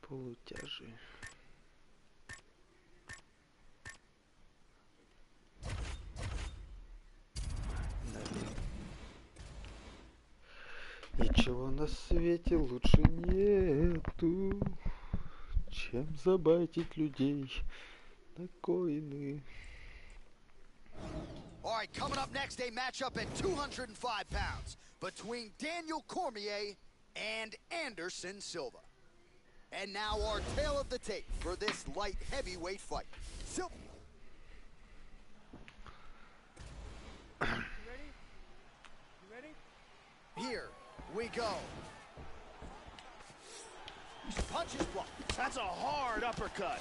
Полутяжи. Ничего на свете лучше нету, чем забайтить людей на коины. All right, coming up next, a matchup at 205 pounds between Daniel Cormier and Anderson Silva. And now our tale of the tape for this light heavyweight fight. Silva. You ready? You ready? Here we go. Punches blocked. That's a hard uppercut.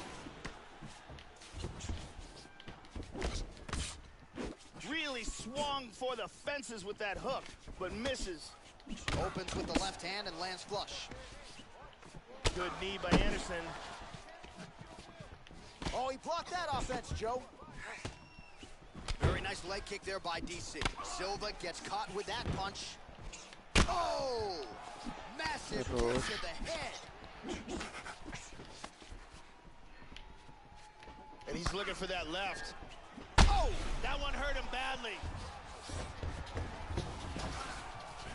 Really swung for the fences with that hook, but misses. Opens with the left hand and lands flush. Good knee by Anderson. Oh, he blocked that offense, Joe. Very nice leg kick there by DC. Silva gets caught with that punch. Oh! Massive kick to the head. And he's looking for that left. Oh! That one hurt him badly.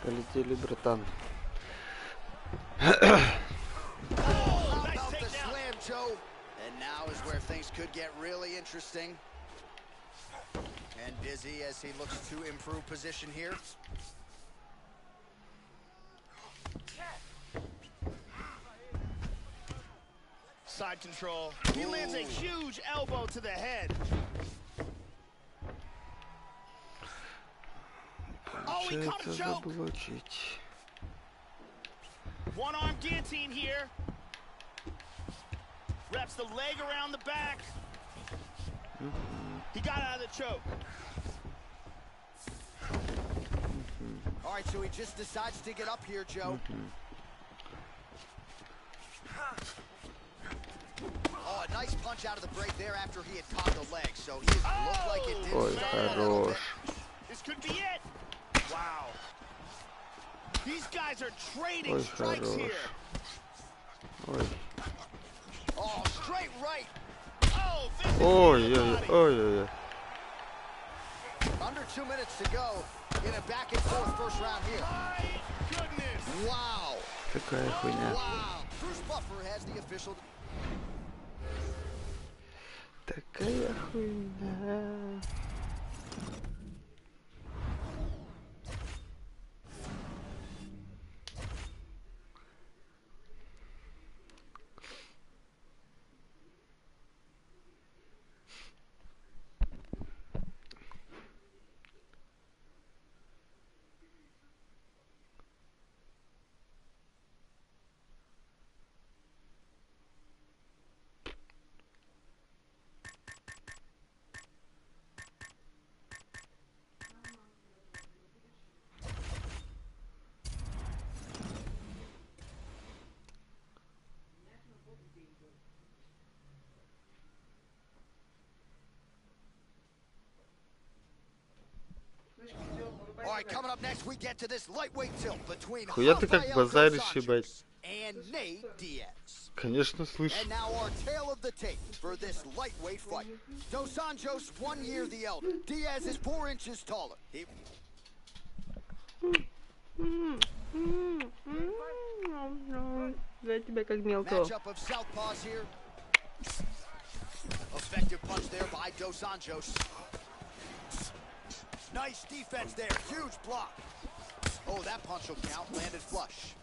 Полетели, братан. How about the slam, Joe? And now is where things could get really interesting. And Dizzy as he looks to improve position here. Side control. He lands a huge elbow to the head. Oh, he comes choke. One arm guillotine here. Wraps the leg around the back. He got out of the choke. All right, so he just decides to get up here, Joe. Oh, a nice punch out of the break there after he had caught the leg. So he looked like it didn't start a little bit. This could be it. Wow. These guys are trading strikes here. Oh, straight right. Ой-ой-ой. Under 2 minutes to go in a back and forth first round here. My goodness. Wow. Какая хуйня. Wow. Bruce Buffer has the official. Такая хуйня. All right, coming up next, we get to this lightweight tilt between Хуя ты как базаришь, ебать. and Nate Diaz. Конечно, слышу. And now our tale of the tape for this lightweight fight. Dos Anjos 1 year the elder. Diaz is 4 inches taller. За тебя как мелкого. Matchup of southpaws here. Effective punch there by Dos Anjos. Nice defense there. Huge block. Oh, that punch will count. Landed flush.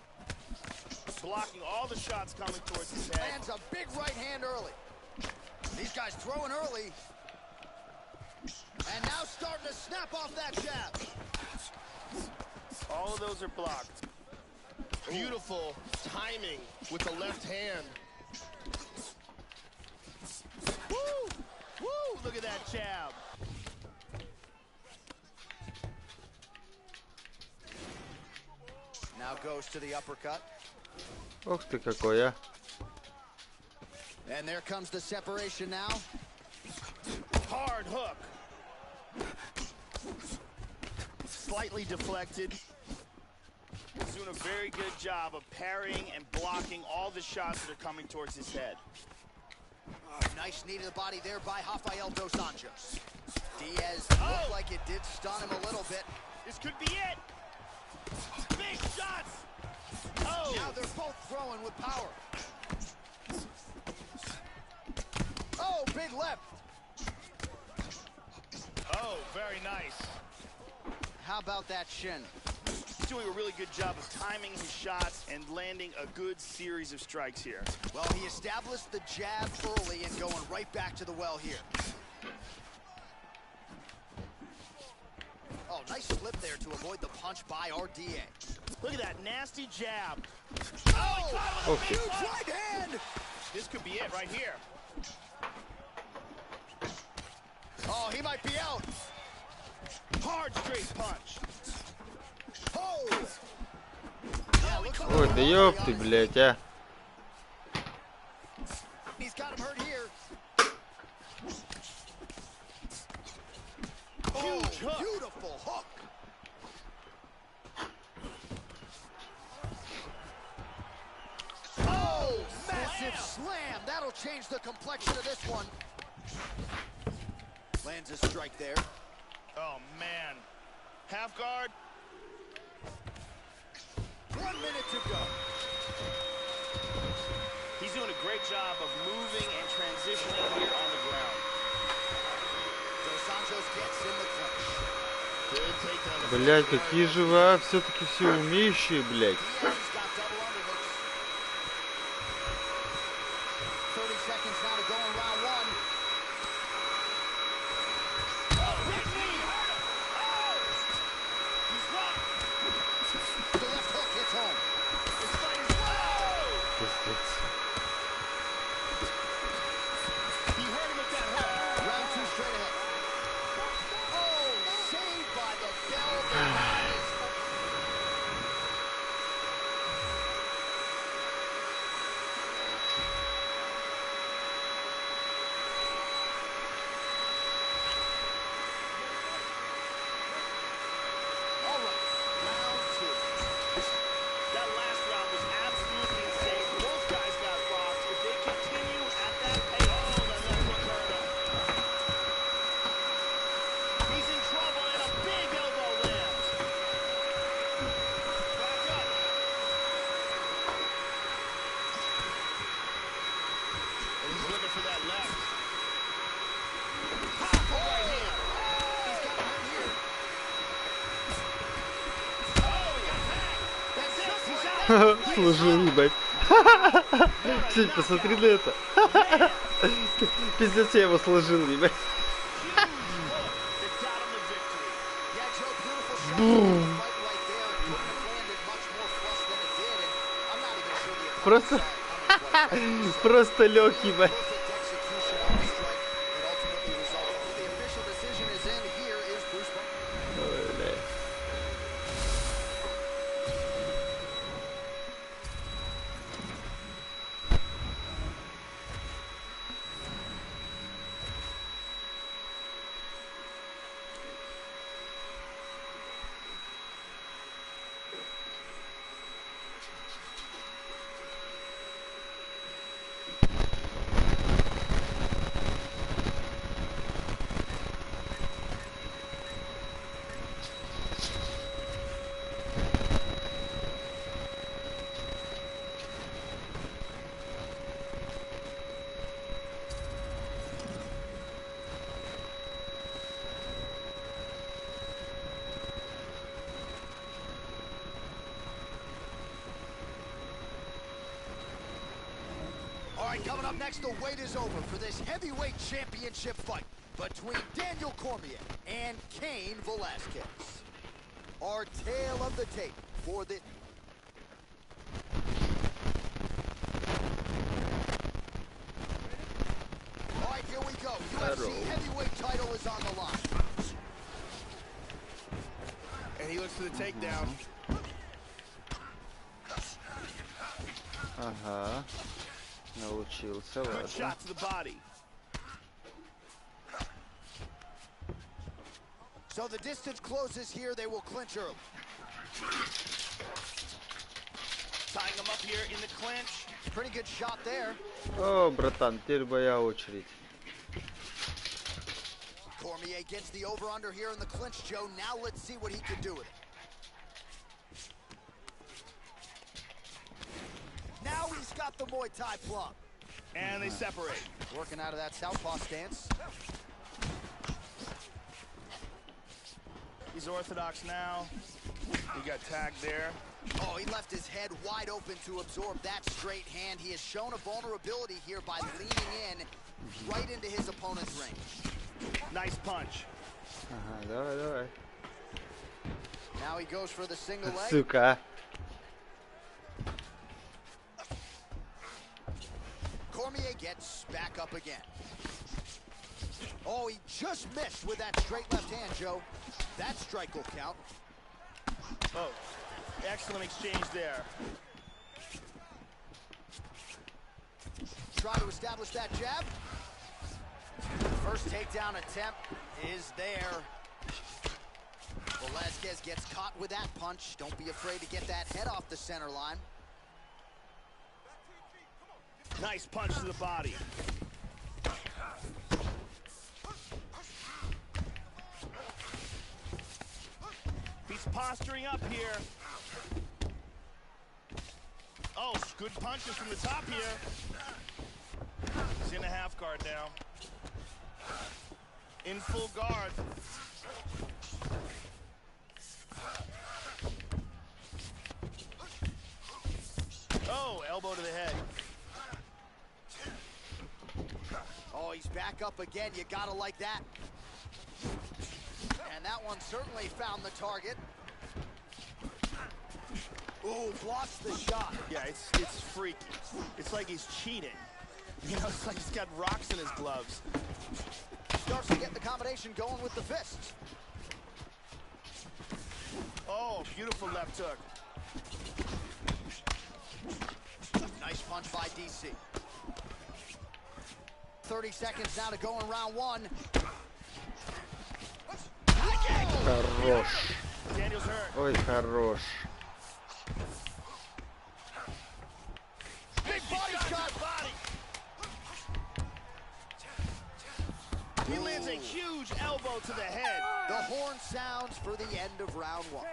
Blocking all the shots coming towards his head. Lands a big right hand early. These guys throwing early. And now starting to snap off that jab. All of those are blocked. Beautiful timing with the left hand. Woo! Woo! Look at that jab. Now goes to the uppercut. Ох ты какой, а. And there comes the separation now. Hard hook. Slightly deflected. He's doing a very good job of parrying and blocking all the shots that are coming towards his head. Nice knee to the body there by Rafael dos Anjos. Diaz looked like it did stun him a little bit. This could be it. Big shots. Oh. Now they're both throwing with power. Oh, big left. Oh, very nice. How about that shin? He's doing a really good job of timing his shots and landing a good series of strikes here. Well, he established the jab early and going right back to the well here. Oh, nice slip there to avoid the punch by RDA. Look at that nasty jab. Oh, he caught him with a big Huge left. right hand. This could be it right here. Oh, he might be out. Hard straight punch. Oh. Yeah, looks like Ой, да ёпты, блядь, а. he's got him hurt here. Oh, Huge hook. beautiful hook. Oh, massive slam. That'll change the complexion of this one. Lands a strike there. Oh, man. Half guard. 1 minute to go. He's doing a great job of moving and transitioning here on the ground. Dos Anjos gets in the clinch. Good takedown. Блядь, какие же вы все-таки все умеющие, блядь. Diaz has got double underhooks. 30 seconds now to go in round one. Big knee. Hurt him. Oh! He's rocked. The left hook hits home. This fight is low. Пиздец. He hurt him with that hook. Round two straight ahead. Oh, saved by the bell. The round is all right. Round two. That last round was absolutely insane. Both guys got rocked. If they continue at that pace, oh, that left hook hurt him. He's in trouble and a big elbow lands. Back up. And he's looking for that left. Powerful right hand. He's got him here. Oh, he got tagged. That's it. He's out. Сложил, ебать. Кстати, посмотри на это. Пиздец, я его сложил, ебать. Huge hook that got him the victory. Yeah, Joe, beautiful shot. Fight right there. It couldn't have landed much more flush than it did, and I'm not even sure the Просто, opponent saw it coming quite frankly. просто лег, ебать. Perfect execution on the strike that ultimately resulted. The official decision is in. Here is Bruce Buffer. Ой, блядь. All right, coming up next, the wait is over for this heavyweight championship fight between Daniel Cormier and Cain Velasquez. our tale of the tape for the... All right, here we go. UFC heavyweight title is on the line. And he looks for the takedown. Ага. Научился, Good ладно. shot to the body. So the distance closes here. They will clinch early. Tying him up here in the clinch. Pretty good shot there. О, братан, теперь моя очередь. Cormier gets the over-under here in the clinch, Joe. Now let's see what he can do with it. Now he's got the Muay Thai plug. And they separate. Working out of that southpaw stance. He's orthodox now. He got tagged there. Oh, he left his head wide open to absorb that straight hand. He has shown a vulnerability here by leaning in right into his opponent's range. Nice punch. Ага, давай, давай. Now he goes for the single leg. Сука. Cormier gets back up again. Oh, he just missed with that straight left hand, Joe. That strike will count. Oh, excellent exchange there. Try to establish that jab. First takedown attempt is there. Velasquez gets caught with that punch. Don't be afraid to get that head off the center line. Nice punch to the body. He's posturing up here. Oh, good punches from the top here. He's in a half guard now. In full guard. Oh, elbow to the head. Oh, he's back up again. You gotta like that. And that one certainly found the target. Ooh, blocks the shot. Yeah, it's freaky. It's like he's cheating. You know, it's like he's got rocks in his gloves. Starts to get the combination going with the fists. Oh, beautiful left hook. Nice punch by DC. 30 seconds now to go in round one. Хорош. Daniel's hurt. Ой, хорош. Big body shot. Body. He lands a huge elbow to the head. The horn sounds for the end of round one.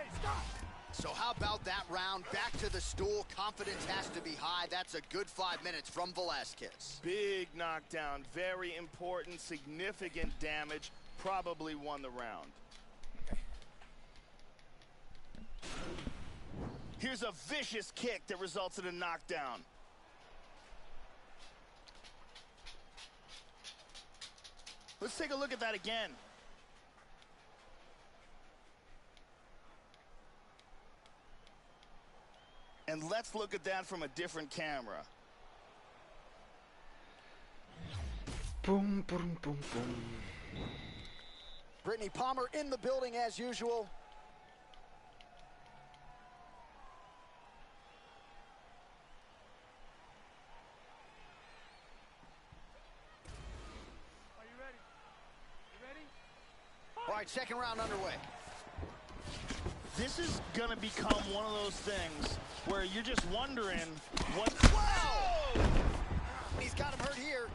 So how about that round? Back to the stool. Confidence has to be high. That's a good 5 minutes from Velasquez. Big knockdown, very important, significant damage. Probably won the round. Here's a vicious kick that results in a knockdown. Let's take a look at that again. And let's look at that from a different camera. Пум, пум, пум, пум. Brittany Palmer in the building as usual. Are you ready? You ready? All right, second round underway. This is gonna become one of those things where you're just wondering what. Whoa! He's got him hurt here.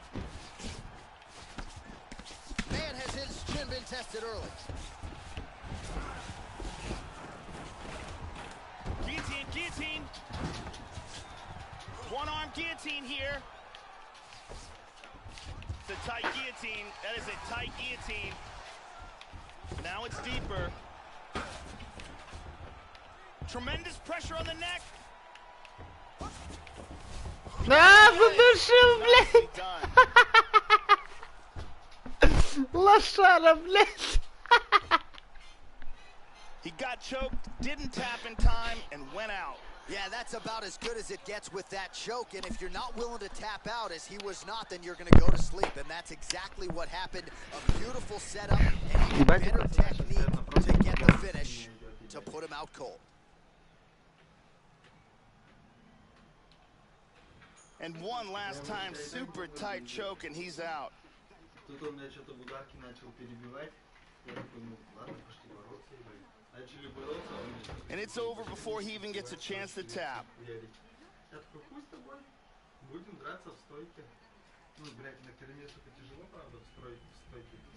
Man, has his chin been tested early. Guillotine, guillotine. One arm guillotine here. It's a tight guillotine. That is a tight guillotine. Now it's deeper. Tremendous pressure on the neck. А, задушил, блядь! Nicely done. Лошара, блядь! He got choked, didn't tap in time, and went out. Yeah, that's about as good as it gets with that choke, and if you're not willing to tap out, as he was not, then you're going to go to sleep, and that's exactly what happened. A beautiful setup, and even better technique to get the finish to put him out cold. And one last time, super tight choke, and he's out. Тут он меня что-то в ударке начал перебивать. Я такой, ну ладно, пошли бороться. Начали бороться, а он меня... And it's over before he even gets a chance to tap. Я такой, хуй с тобой, будем драться в стойке. Ну, блядь, на корне что-то тяжело, правда, в стойке.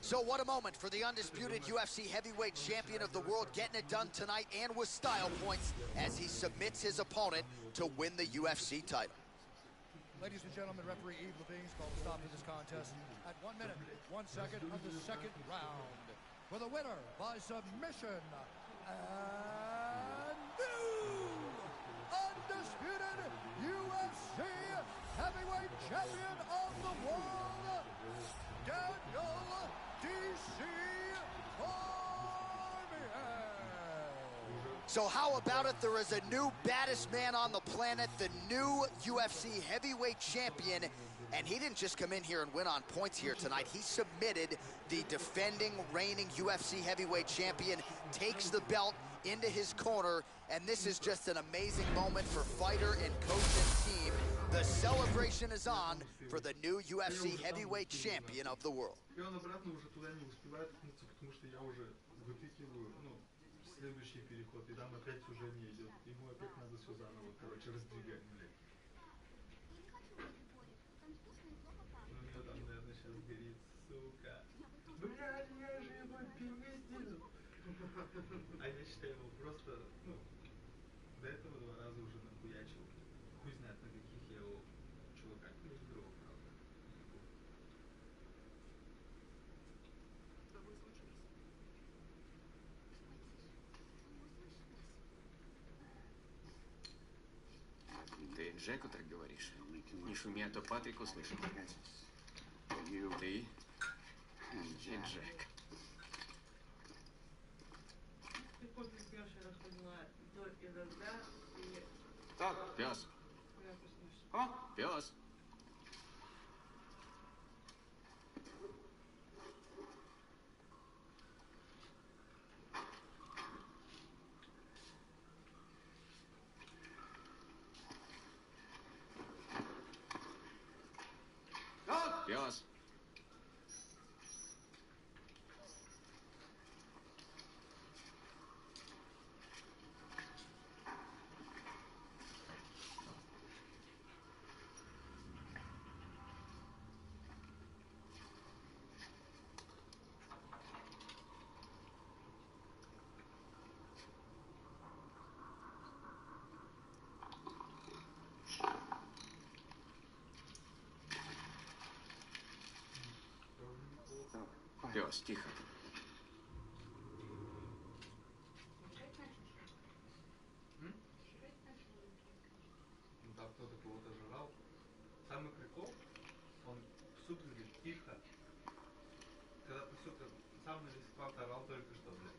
So what a moment for the undisputed UFC heavyweight champion of the world, getting it done tonight and with style points as he submits his opponent to win the UFC title. Ladies and gentlemen, referee Yves Levine called a stop to this contest at 1 minute, 1 second of the second round. For the winner by submission, and new undisputed UFC heavyweight champion of the world, Daniel D.C. So how about it? There is a new baddest man on the planet, the new UFC heavyweight champion. And he didn't just come in here and win on points here tonight. He submitted the defending, reigning UFC heavyweight champion, takes the belt into his corner, and this is just an amazing moment for fighter and coach and team. The celebration is on for the new UFC heavyweight champion of the world. Следующий переход, и там опять уже не идет. Ему опять надо все заново, короче, раздвигать, блядь. Ну, у него там, наверное, сейчас горит, сука. Блядь, я же его пиздил. А я считаю, его просто, ну, до этого 2 раза уже нахуячил. Хуй знает, на каких я его чуваках переигрывал, правда. Ты Джеку так говоришь? Не шуми, а то Патрик услышит. Ты и Джек. Пес. О, пес. Пес. Пес, тихо. Ну там кто-то кого-то жрал. Самый прикол, он суп говорит тихо. Когда ты, сука, сам на весь класс орал только что, блядь.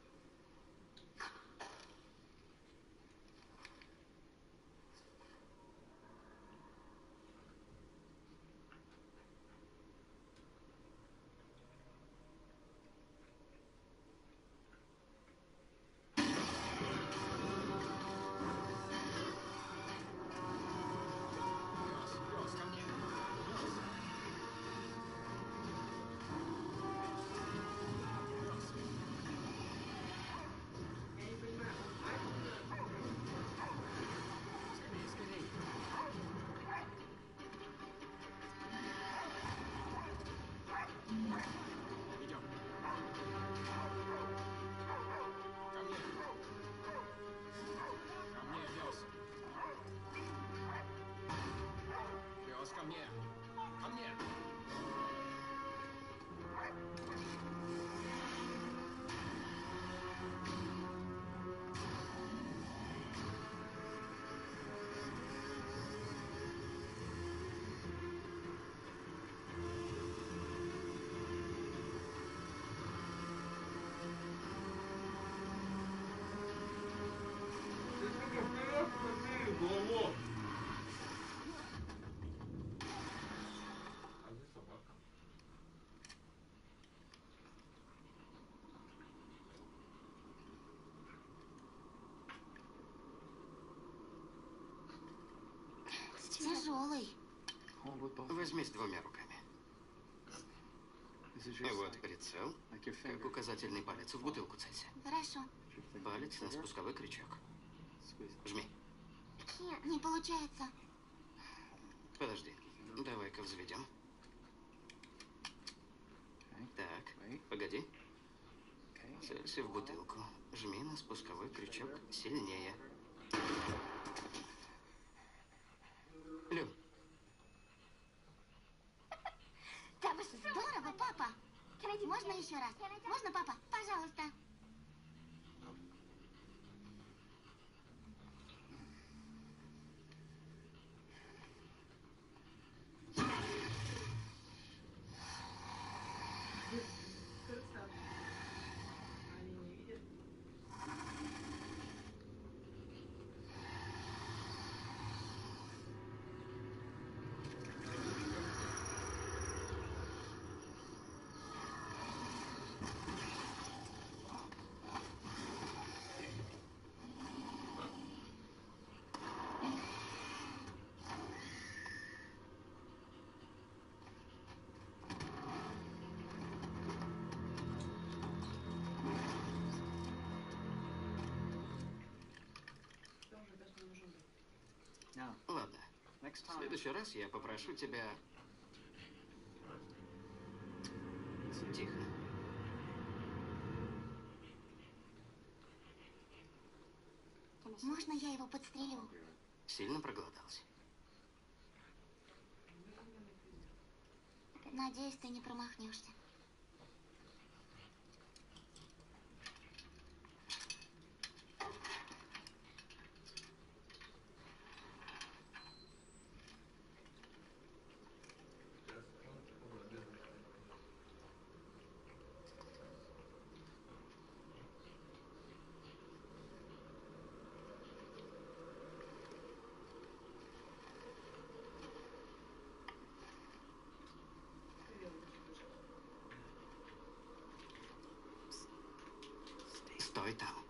Во-во! А где собака? Тяжелый. Возьми с двумя руками. Вот прицел, как указательный палец в бутылку целься. Хорошо. Палец на спусковой крючок. Жми. Не получается. Подожди. Давай-ка взведем. Так, погоди. Целься в бутылку. Жми на спусковой крючок сильнее. Лю, Да вы здорово, папа. Можно еще раз? Можно, папа? Пожалуйста. ладно. В следующий раз я попрошу тебя... Тихо. Можно я его подстрелю? Сильно проголодался. Надеюсь, ты не промахнешься. Стой там.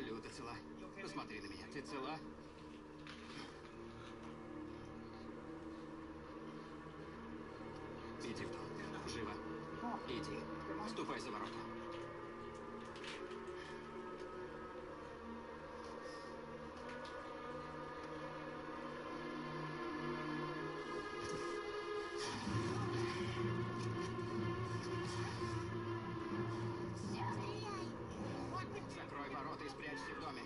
Лю, ты цела? Посмотри на меня. Ты цела? Иди в дом. Живо. Иди. Ступай за ворота. Закрой ворота и спрячься в доме.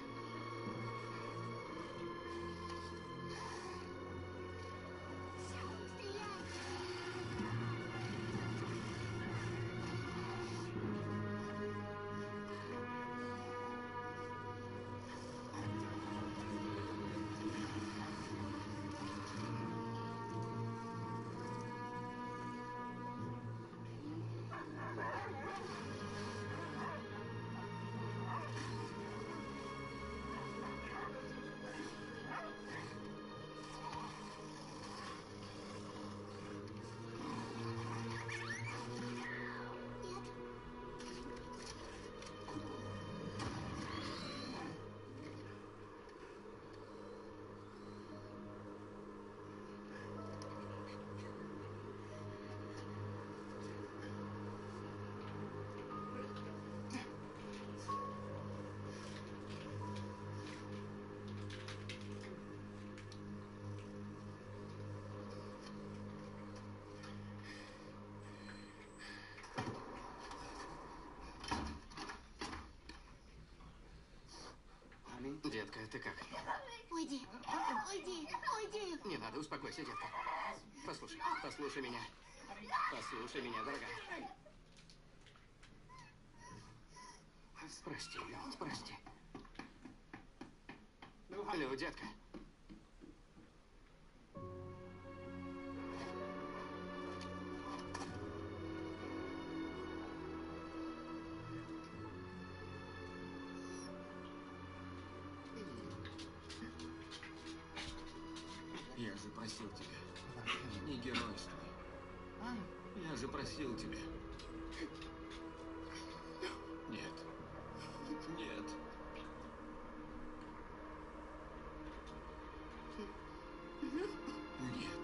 Ты как? Уйди, уйди, уйди. Не надо, успокойся, детка. Послушай меня. Послушай меня, дорогая. Прости, Лю, прости. Лю, детка. Я же просил тебя. Не геройствуй. Я же просил тебя. Нет. Нет. Нет.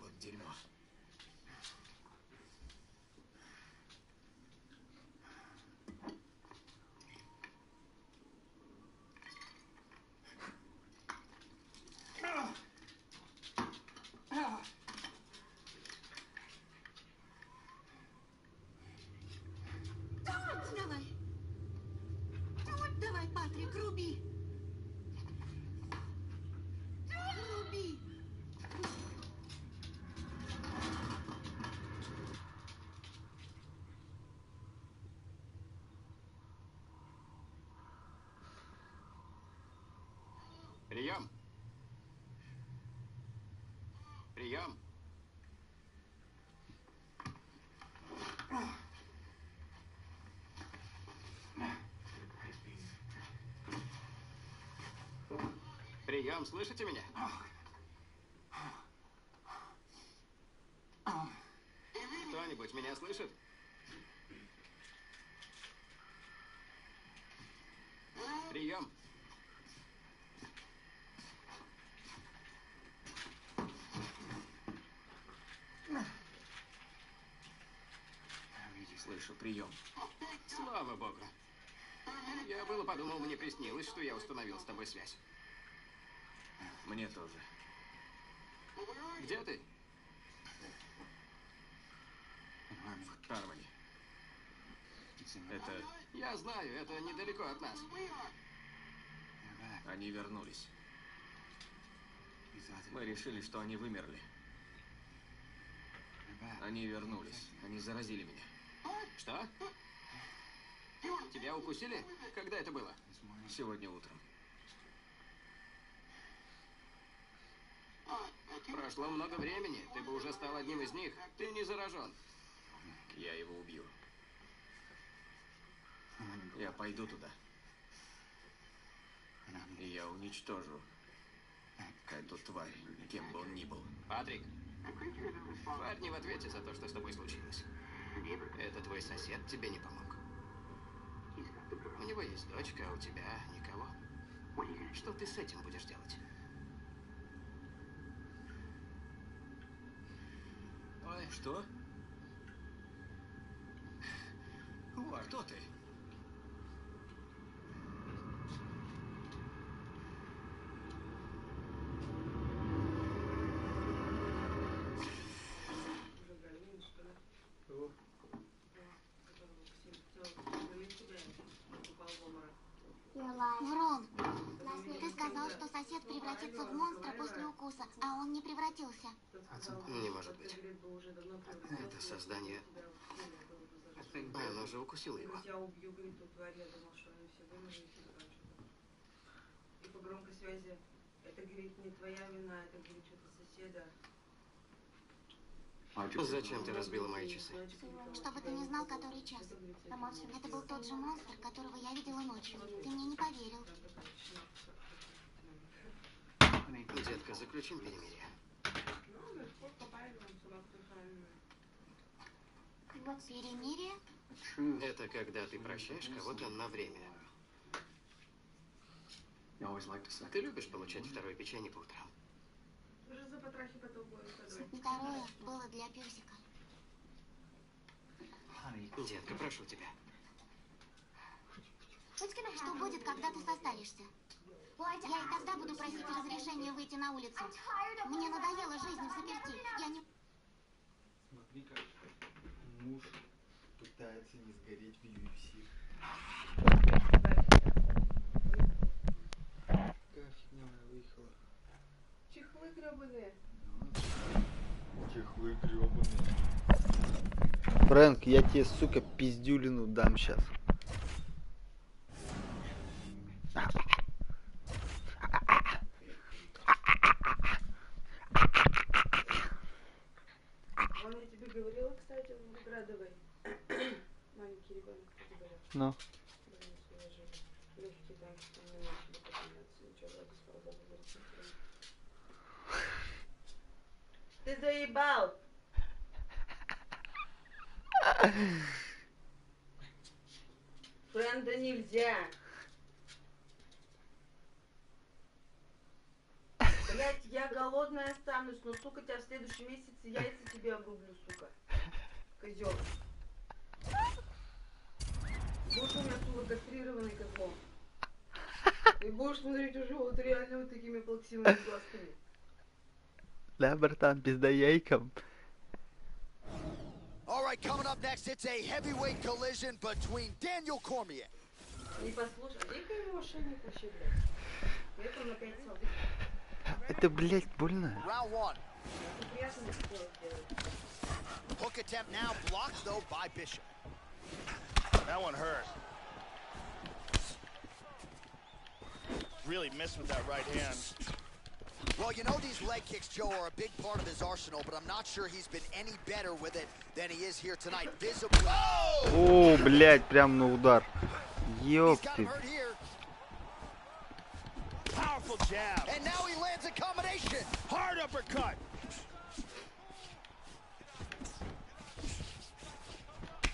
Вот дерьмо. Давай. Давай, Патрик, руби. Руби. Прием. Прием. Прием, слышите меня? Кто-нибудь меня слышит? Прием. Слышу, прием. Слава богу. Я было подумал, мне приснилось, что я установил с тобой связь. Мне тоже. Где ты? В Тарване. Это... Я знаю, это недалеко от нас. Они вернулись. Мы решили, что они вымерли. Они вернулись. Они заразили меня. Что? Тебя укусили? Когда это было? Сегодня утром. Прошло много времени. Ты бы уже стал одним из них. Ты не заражен. Я его убью. Я пойду туда. И я уничтожу эту тварь, кем бы он ни был. Патрик, тварь не в ответе за то, что с тобой случилось. Это твой сосед тебе не помог. У него есть дочка, а у тебя никого. Что ты с этим будешь делать? Ой, что? Кто ты? Врун, ты сказал, что сосед превратится в монстра после укуса, а он не превратился. Не может быть. Это создание... Оно же укусило его. Я убью, говорит, ту тварь, я думал, что они все вымерли и все заканчивают. И по громкой связи, это, говорит, не твоя вина, это, говорит, что-то соседа. Зачем ты разбила мои часы? Чтобы ты не знал, который час. Это был тот же монстр, которого я видела ночью. Ты мне не поверил. Детка, заключим перемирие. Перемирие? Это когда ты прощаешь кого-то на время. Ты любишь получать второе печенье по утрам? Второе было для песика. Детка, прошу тебя. Что будет, когда ты состаришься? Я и тогда буду просить разрешения выйти на улицу. Мне надоела жизнь в заперти. Я не... Смотри, как муж пытается не сгореть в UFC. Какая фигня моя выехала? Чехлы гребаные. Чехлы гребаные. Фрэнк, я тебе, сука, пиздюлину дам сейчас. Вон я тебе говорила, кстати, виноградовой. Маленький ребенок заболел. Ну. Легкие там, что не начали подниматься. Ничего, вроде, слава богу, говорит, не стрим. Ты заебал! Френда нельзя! Блять, я голодная останусь, но, сука, тебя в следующем месяце яйца тебе обрублю, сука. Козёл. Будешь у меня, сука, кастрированный козлом. И будешь смотреть уже вот реально вот такими плаксивыми глазками. Да, братан, пиздояйком. All right, coming up next, it's a heavyweight collision between Daniel Cormier. Не послушай, дай-ка его мошенник вообще, блядь. Это он опять сал. Это, блядь, больно. Round one. Это приятно сделать. Hook attempt now blocked though by Bishop. That one hurt. Really missed with that right hand. Well, you know these leg kicks, Joe, are a big part of his arsenal, but I'm not sure he's been any better with it than he is here tonight. Visibly. О, блядь, прям на удар. Ёпты. Powerful jab. And now he lands a combination. Hard uppercut.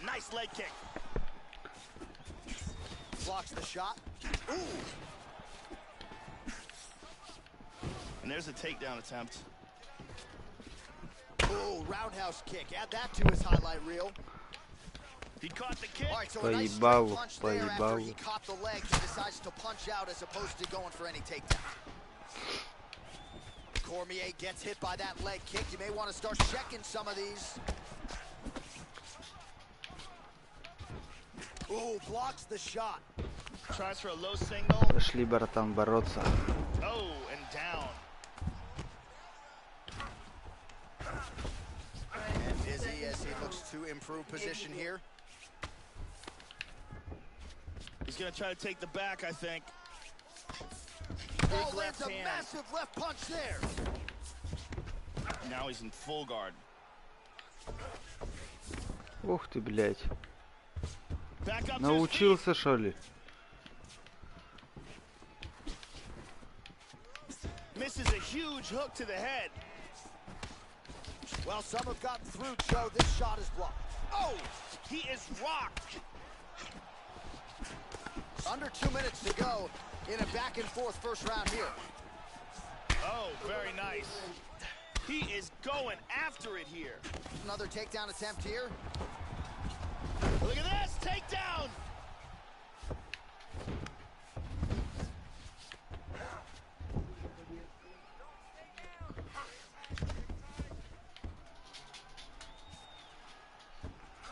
Nice leg kick. Blocks the shot. Ooh. And there's a takedown attempt. Ooh, roundhouse kick. Add that to his highlight reel. He caught the kick. All right, so a nice straight punch there after he caught the leg. He decides to punch out as opposed to going for any takedown. Cormier gets hit by that leg kick. You may want to start checking some of these. Ooh, blocks the shot. Tries for a low single. Пошли, братан, бороться. Oh, and down. And Dizzy as he looks to improve position here. He's gonna try to take the back, I think. Oh, lands a massive left punch there. Now he's in full guard. Ух ты, блядь. Back up. Научился, что ли? Misses a huge hook to the head. Well, some have gotten through, Joe. This shot is blocked. Oh, he is rocked. Under 2 minutes to go in a back-and-forth first round here. Oh, very nice. He is going after it here. Another takedown attempt here. Look at this, takedown.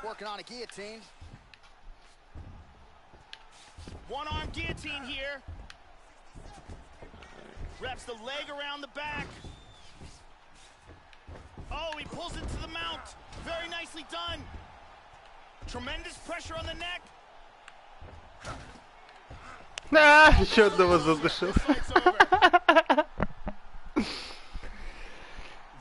Working on a guillotine. One-arm guillotine here. Wraps the leg around the back. Oh, he pulls it to the mount. Very nicely done. Tremendous pressure on the neck. А, еще одного задушил.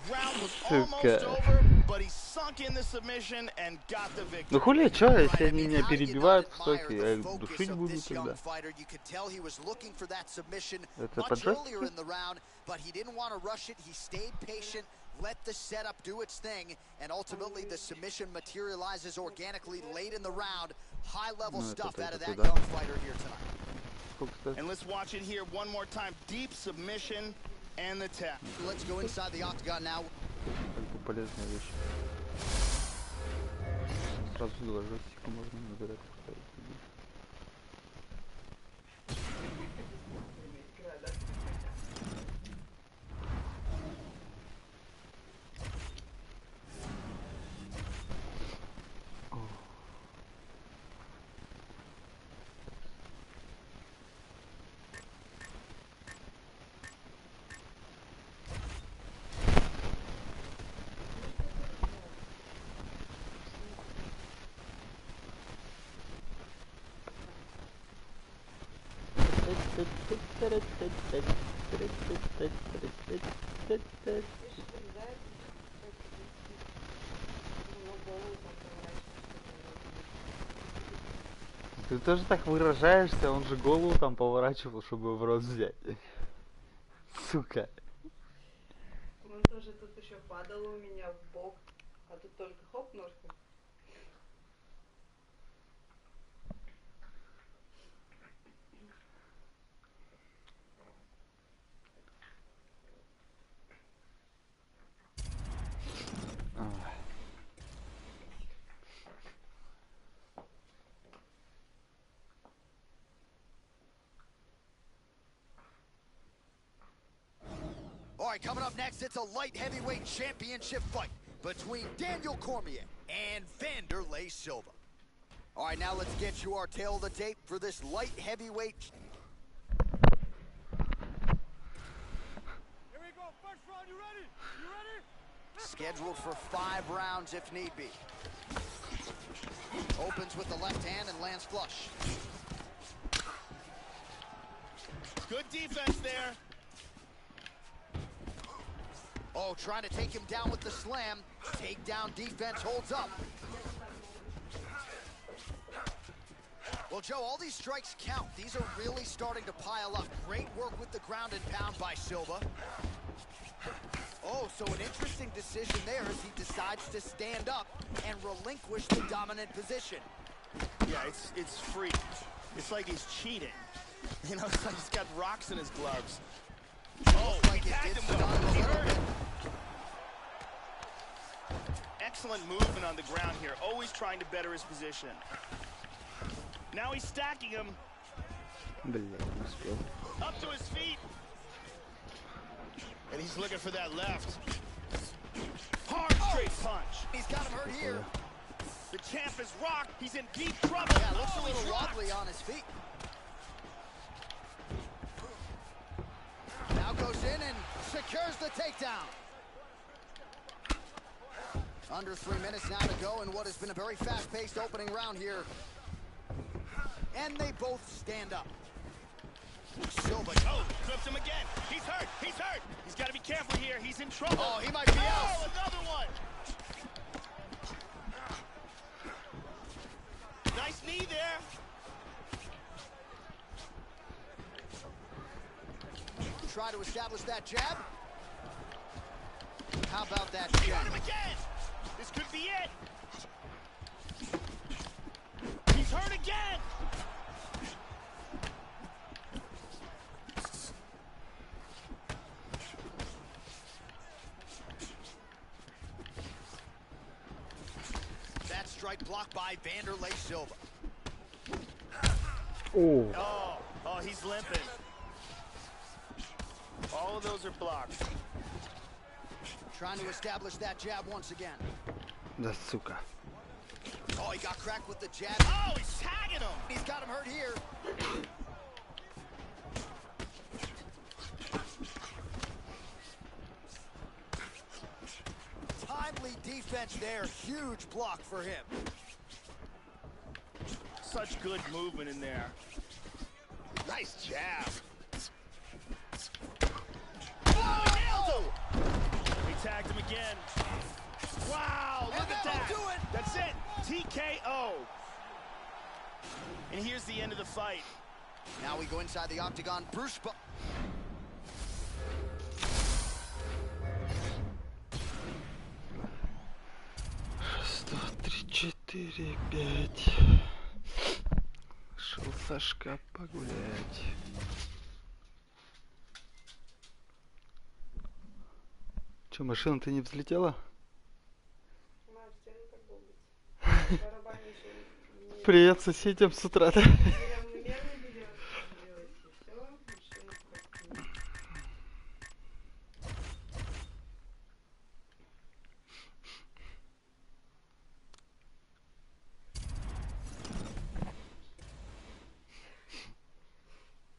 Round was almost over, but he sunk in the submission and got the victory. Ну хули, чё, если они меня перебивают в стоке, я их душить буду тогда. Это поджастики? But he didn't want to rush it. He stayed patient, let the setup do its thing, and ultimately the submission materializes organically late in the round. High-level stuff out of that young fighter here tonight. And let's watch it here one more time. Deep submission and the tap. Let's go inside the octagon now. Полезная вещь. Сразу два жестика можно набирать. Ты тоже так выражаешься, он же голову там поворачивал, чтобы в рот взять. Сука. Он тоже тут еще падал у меня в бок, а тут только хоп ножку. All right, coming up next, it's a light heavyweight championship fight between Daniel Cormier and Wanderlei Silva. All right, now let's get you our tail of the tape for this light heavyweight. Here we go, first round, you ready? You ready? Scheduled for 5 rounds if need be. Opens with the left hand and lands flush. Good defense there. Oh, trying to take him down with the slam. Takedown defense holds up. Well, Joe, all these strikes count. These are really starting to pile up. Great work with the ground and pound by Silva. Oh, so an interesting decision there as he decides to stand up and relinquish the dominant position. Yeah, it's free. It's like he's cheating. You know, it's like he's got rocks in his gloves. Oh, like he tagged him though. He hurt him. Excellent movement on the ground here. Always trying to better his position. Now he's stacking him. Up to his feet. And he's looking for that left. Hard straight punch. He's got him hurt here. The champ is rocked. He's in deep trouble. Yeah, looks a little wobbly on his feet. Now goes in and secures the takedown. Under 3 minutes now to go in what has been a very fast-paced opening round here. And they both stand up. Silva. Oh, flips him again. He's hurt. He's hurt. He's got to be careful here. He's in trouble. Oh, he might be out. Oh, another one. Nice knee there. Try to establish that jab. How about that Got jab? him again. This could be it. He's hurt again. That strike blocked by Wanderlei Silva. Oh. Oh, he's limping. All of those are blocked. Trying to establish that jab once again. Да сука. Oh, he got cracked with the jab. Oh, he's tagging him. He's got him hurt here. Timely defense there. Huge block for him. Such good movement in there. Nice jab. Oh, he nailed him. He tagged him again. Wow, look at And here's the end of the fight. Now we go inside the octagon. Bruce. 4, 5. Шел Сашка погулять. Че, машина-то не взлетела? Привет соседям с утра, да?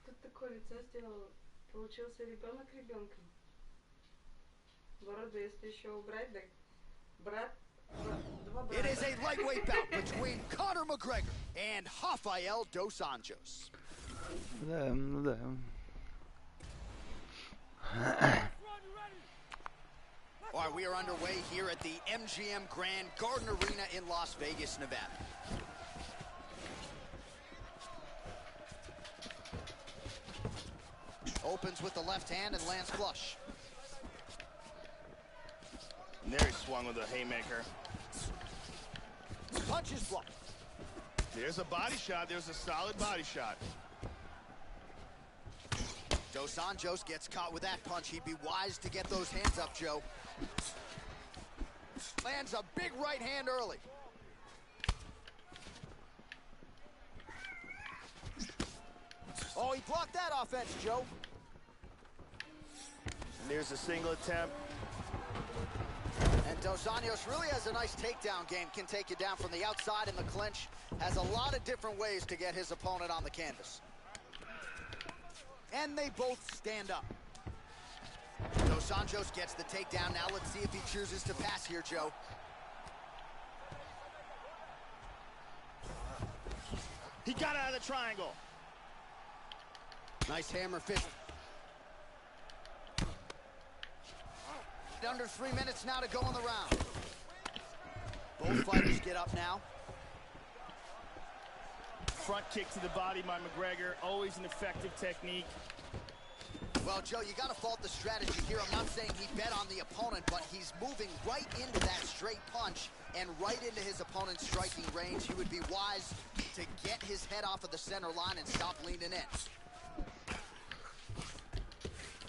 Тут такое лицо сделал. Получился ребенок ребенком. Бороду, если еще убрать, так брат. It is a lightweight bout between Conor McGregor and Rafael dos Anjos. Да, ну да. All right, we are underway here at the MGM Grand Garden Arena in Las Vegas, Nevada. Opens with the left hand and lands flush. And there he swung with a haymaker. Punches blocked. There's a body shot. There's a solid body shot. Dos Anjos gets caught with that punch. He'd be wise to get those hands up, Joe. Lands a big right hand early. Oh, he blocked that offense, Joe. And there's a single attempt. And Dos Anjos really has a nice takedown game. Can take you down from the outside in the clinch. Has a lot of different ways to get his opponent on the canvas. And they both stand up. Dos Anjos gets the takedown. Now let's see if he chooses to pass here, Joe. He got out of the triangle. Nice hammer fist. Under 3 minutes now to go in the round. Both fighters get up now. Front kick to the body by McGregor. Always an effective technique. Well, Joe, you got to fault the strategy here. I'm not saying he bet on the opponent, but he's moving right into that straight punch and right into his opponent's striking range. He would be wise to get his head off of the center line and stop leaning in.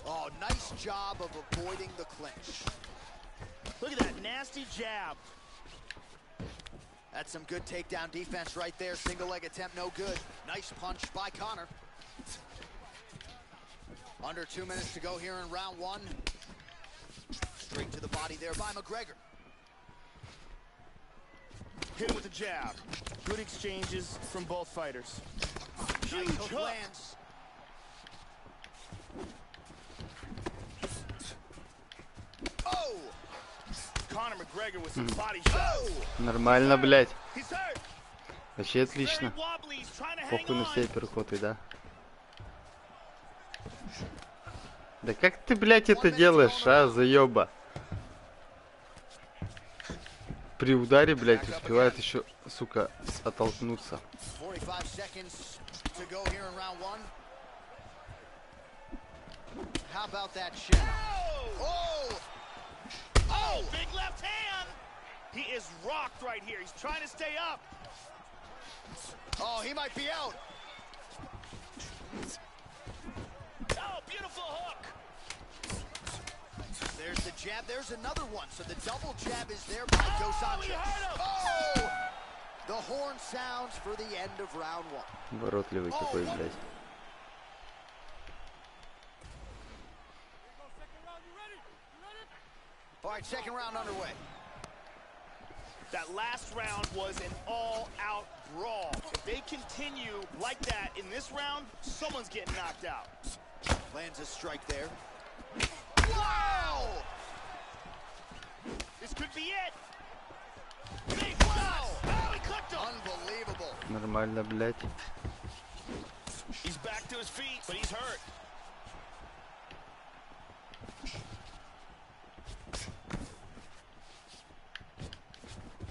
Oh, nice job of avoiding the clinch. Look at that nasty jab. That's some good takedown defense right there. Single leg attempt, no good. Nice punch by Conor. Under 2 minutes to go here in round one. Straight to the body there by McGregor. Hit him with a jab. Good exchanges from both fighters. Nice hook lands. Oh! Conor McGregor with some body shots. Нормально, блядь. He's hurt. Вообще отлично. Very wobbly. He's trying to hang Похуй на on. все перехоты, да? Да как ты, блядь, это делаешь, а, заеба? При ударе, блядь, успевает еще, сука, оттолкнуться. 45 seconds to go here in round one. How about that shin? Oh! Oh, big left hand. He is rocked right here. He's trying to stay up. Oh, he might be out. Oh, beautiful hook. There's the jab. There's another one. So the double jab is there by Dos Anjos. Oh! The horn sounds for the end of round one. Воротливый какой, блядь. All right, second round underway. That last round was an all-out brawl. If they continue like that in this round, someone's getting knocked out. Lands a strike there. Wow! This could be it. Big wow! Oh, he cooked him. Unbelievable. Нормально, блядь. He's back to his feet, but he's hurt.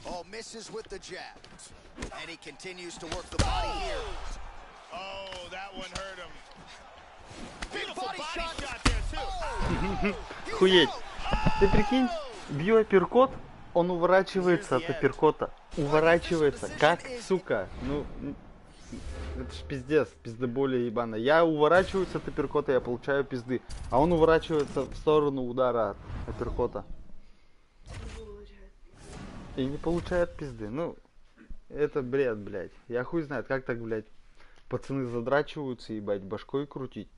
Oh, misses with the jab. And he continues to work the body here. Oh, that one hurt him. Big Beautiful body body shot. shot there too. Хуеть. Ты прикинь, бью апперкот, он уворачивается от апперкота. Уворачивается. Как, сука? Ну, это ж пиздец, пиздоболие ебаная. Я уворачиваюсь от апперкота, я получаю пизды. А он уворачивается в сторону удара от апперкота. И не получает пизды. Ну, это бред, блядь. Я хуй знает, как так, блядь, пацаны задрачиваются, ебать, башкой крутить.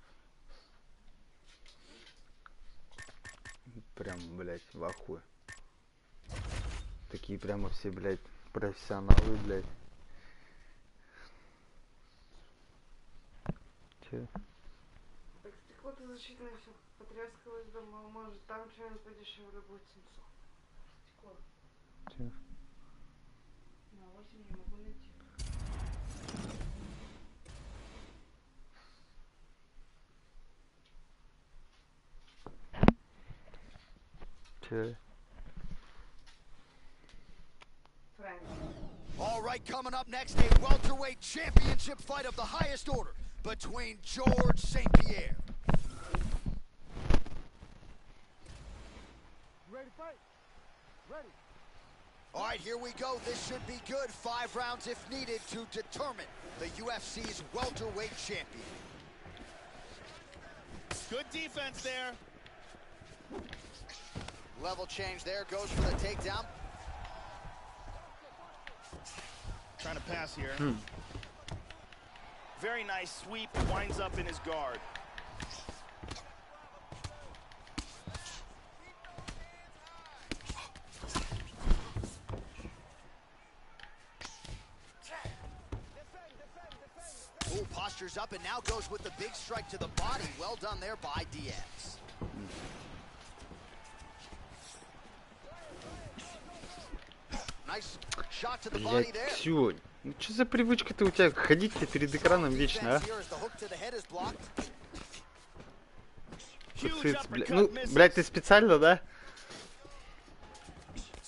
Прям, блядь, в ахуе. Такие прямо все, блядь, профессионалы, блядь. Че? Так стекло-то защитное все потрескалось дома, может там что-нибудь подешевле будет 700. Стекло. Че? На 8 не могу найти. Че? All right, coming up next, a welterweight championship fight of the highest order between George St. Pierre. Ready to fight? Ready. All right, here we go. This should be good. 5 rounds if needed to determine the UFC's welterweight champion. Good defense there. Level change there, goes for the takedown. Trying to pass here. Very nice sweep, winds up in his guard. Ooh, postures up and now goes with the big strike to the body. Well done there by Diaz. Nice shot to the body Блядь, there. Ксю, ну что за привычка-то у тебя ходить-то перед экраном вечно, а? Ну, блядь, ты специально, да?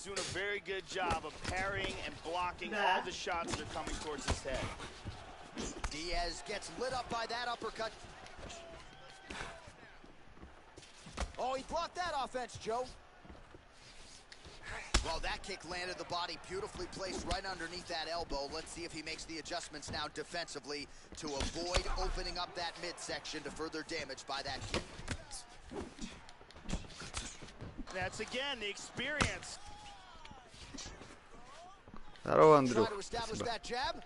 Doing a very good job of parrying and blocking all the shots that are coming towards his head. Diaz gets lit up by that uppercut. Oh, he blocked that offense, Joe. Well, that kick landed the body beautifully placed right underneath that elbow. Let's see if he makes the adjustments now defensively to avoid opening up that midsection to further damage by that kick. That's again the experience. Здорово, Андрюх. Try to establish that jab.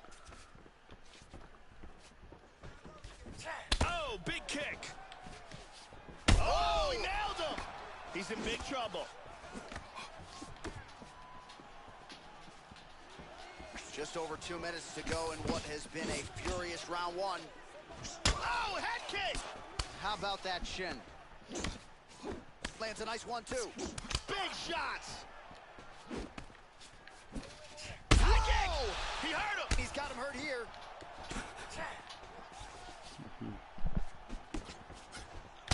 Oh, big kick. Oh, he nailed him. He's in big trouble. Just over 2 minutes to go in what has been a furious round one. Oh, head kick! How about that shin? Lands a nice one, too. Big shots! Whoa! He hurt him! He's got him hurt here.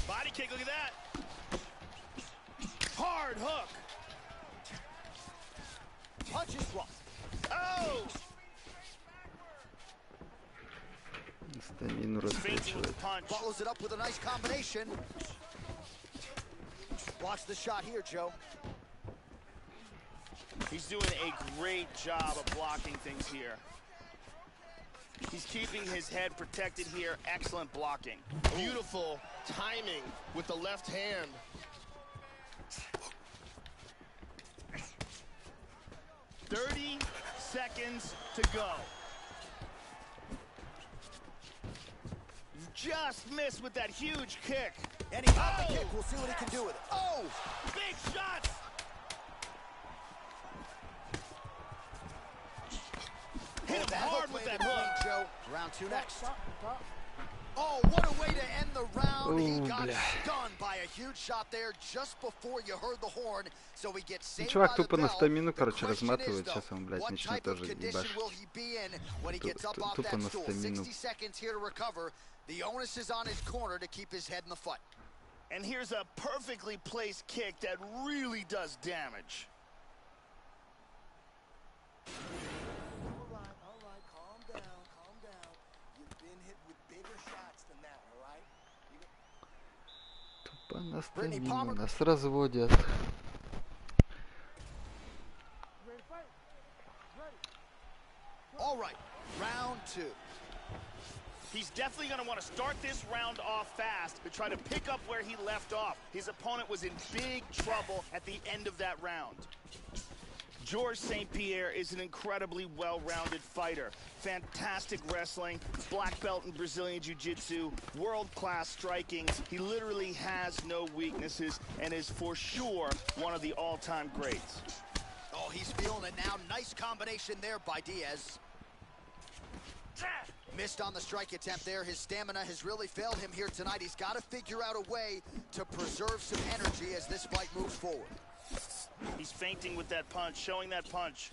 Body kick, look at that. Hard hook. Punches blocked. Oh! Стамину раскачивает. Follows it up with a nice combination. Watch the shot here, Joe. He's doing a great job of blocking things here. He's keeping his head protected here. Excellent blocking. Beautiful timing with the left hand. "30 seconds to go." Just missed with that huge kick. And he got the kick. We'll see what he can do with it. Oh! Big shots! Hit him hard with that hook. Joe. Round 2 next. Oh, what a way to end the round. He got stunned by a huge shot there just before you heard the horn. So he gets saved Чувак by the тупо на bell. стамину, The короче, question is, разматывает. though, Сейчас он, блядь, what начнет type of тоже condition will ебашить. he be in when he gets up off Тупо that на stool? стамину. 60 seconds here to recover. The onus is on his corner to keep his head in the fight. And here's a perfectly placed kick that really does damage. Тупо на стамину нас разводят. All right, round two. He's definitely going to want to start this round off fast to try to pick up where he left off. His opponent was in big trouble at the end of that round. Georges St-Pierre is an incredibly well-rounded fighter. Fantastic wrestling, black belt in Brazilian Jiu-Jitsu, world-class striking. He literally has no weaknesses and is for sure one of the all-time greats. Oh, he's feeling it now. Nice combination there by Diaz. Missed on the strike attempt there. His stamina has really failed him here tonight. He's got to figure out a way to preserve some energy as this fight moves forward. He's feinting with that punch, showing that punch.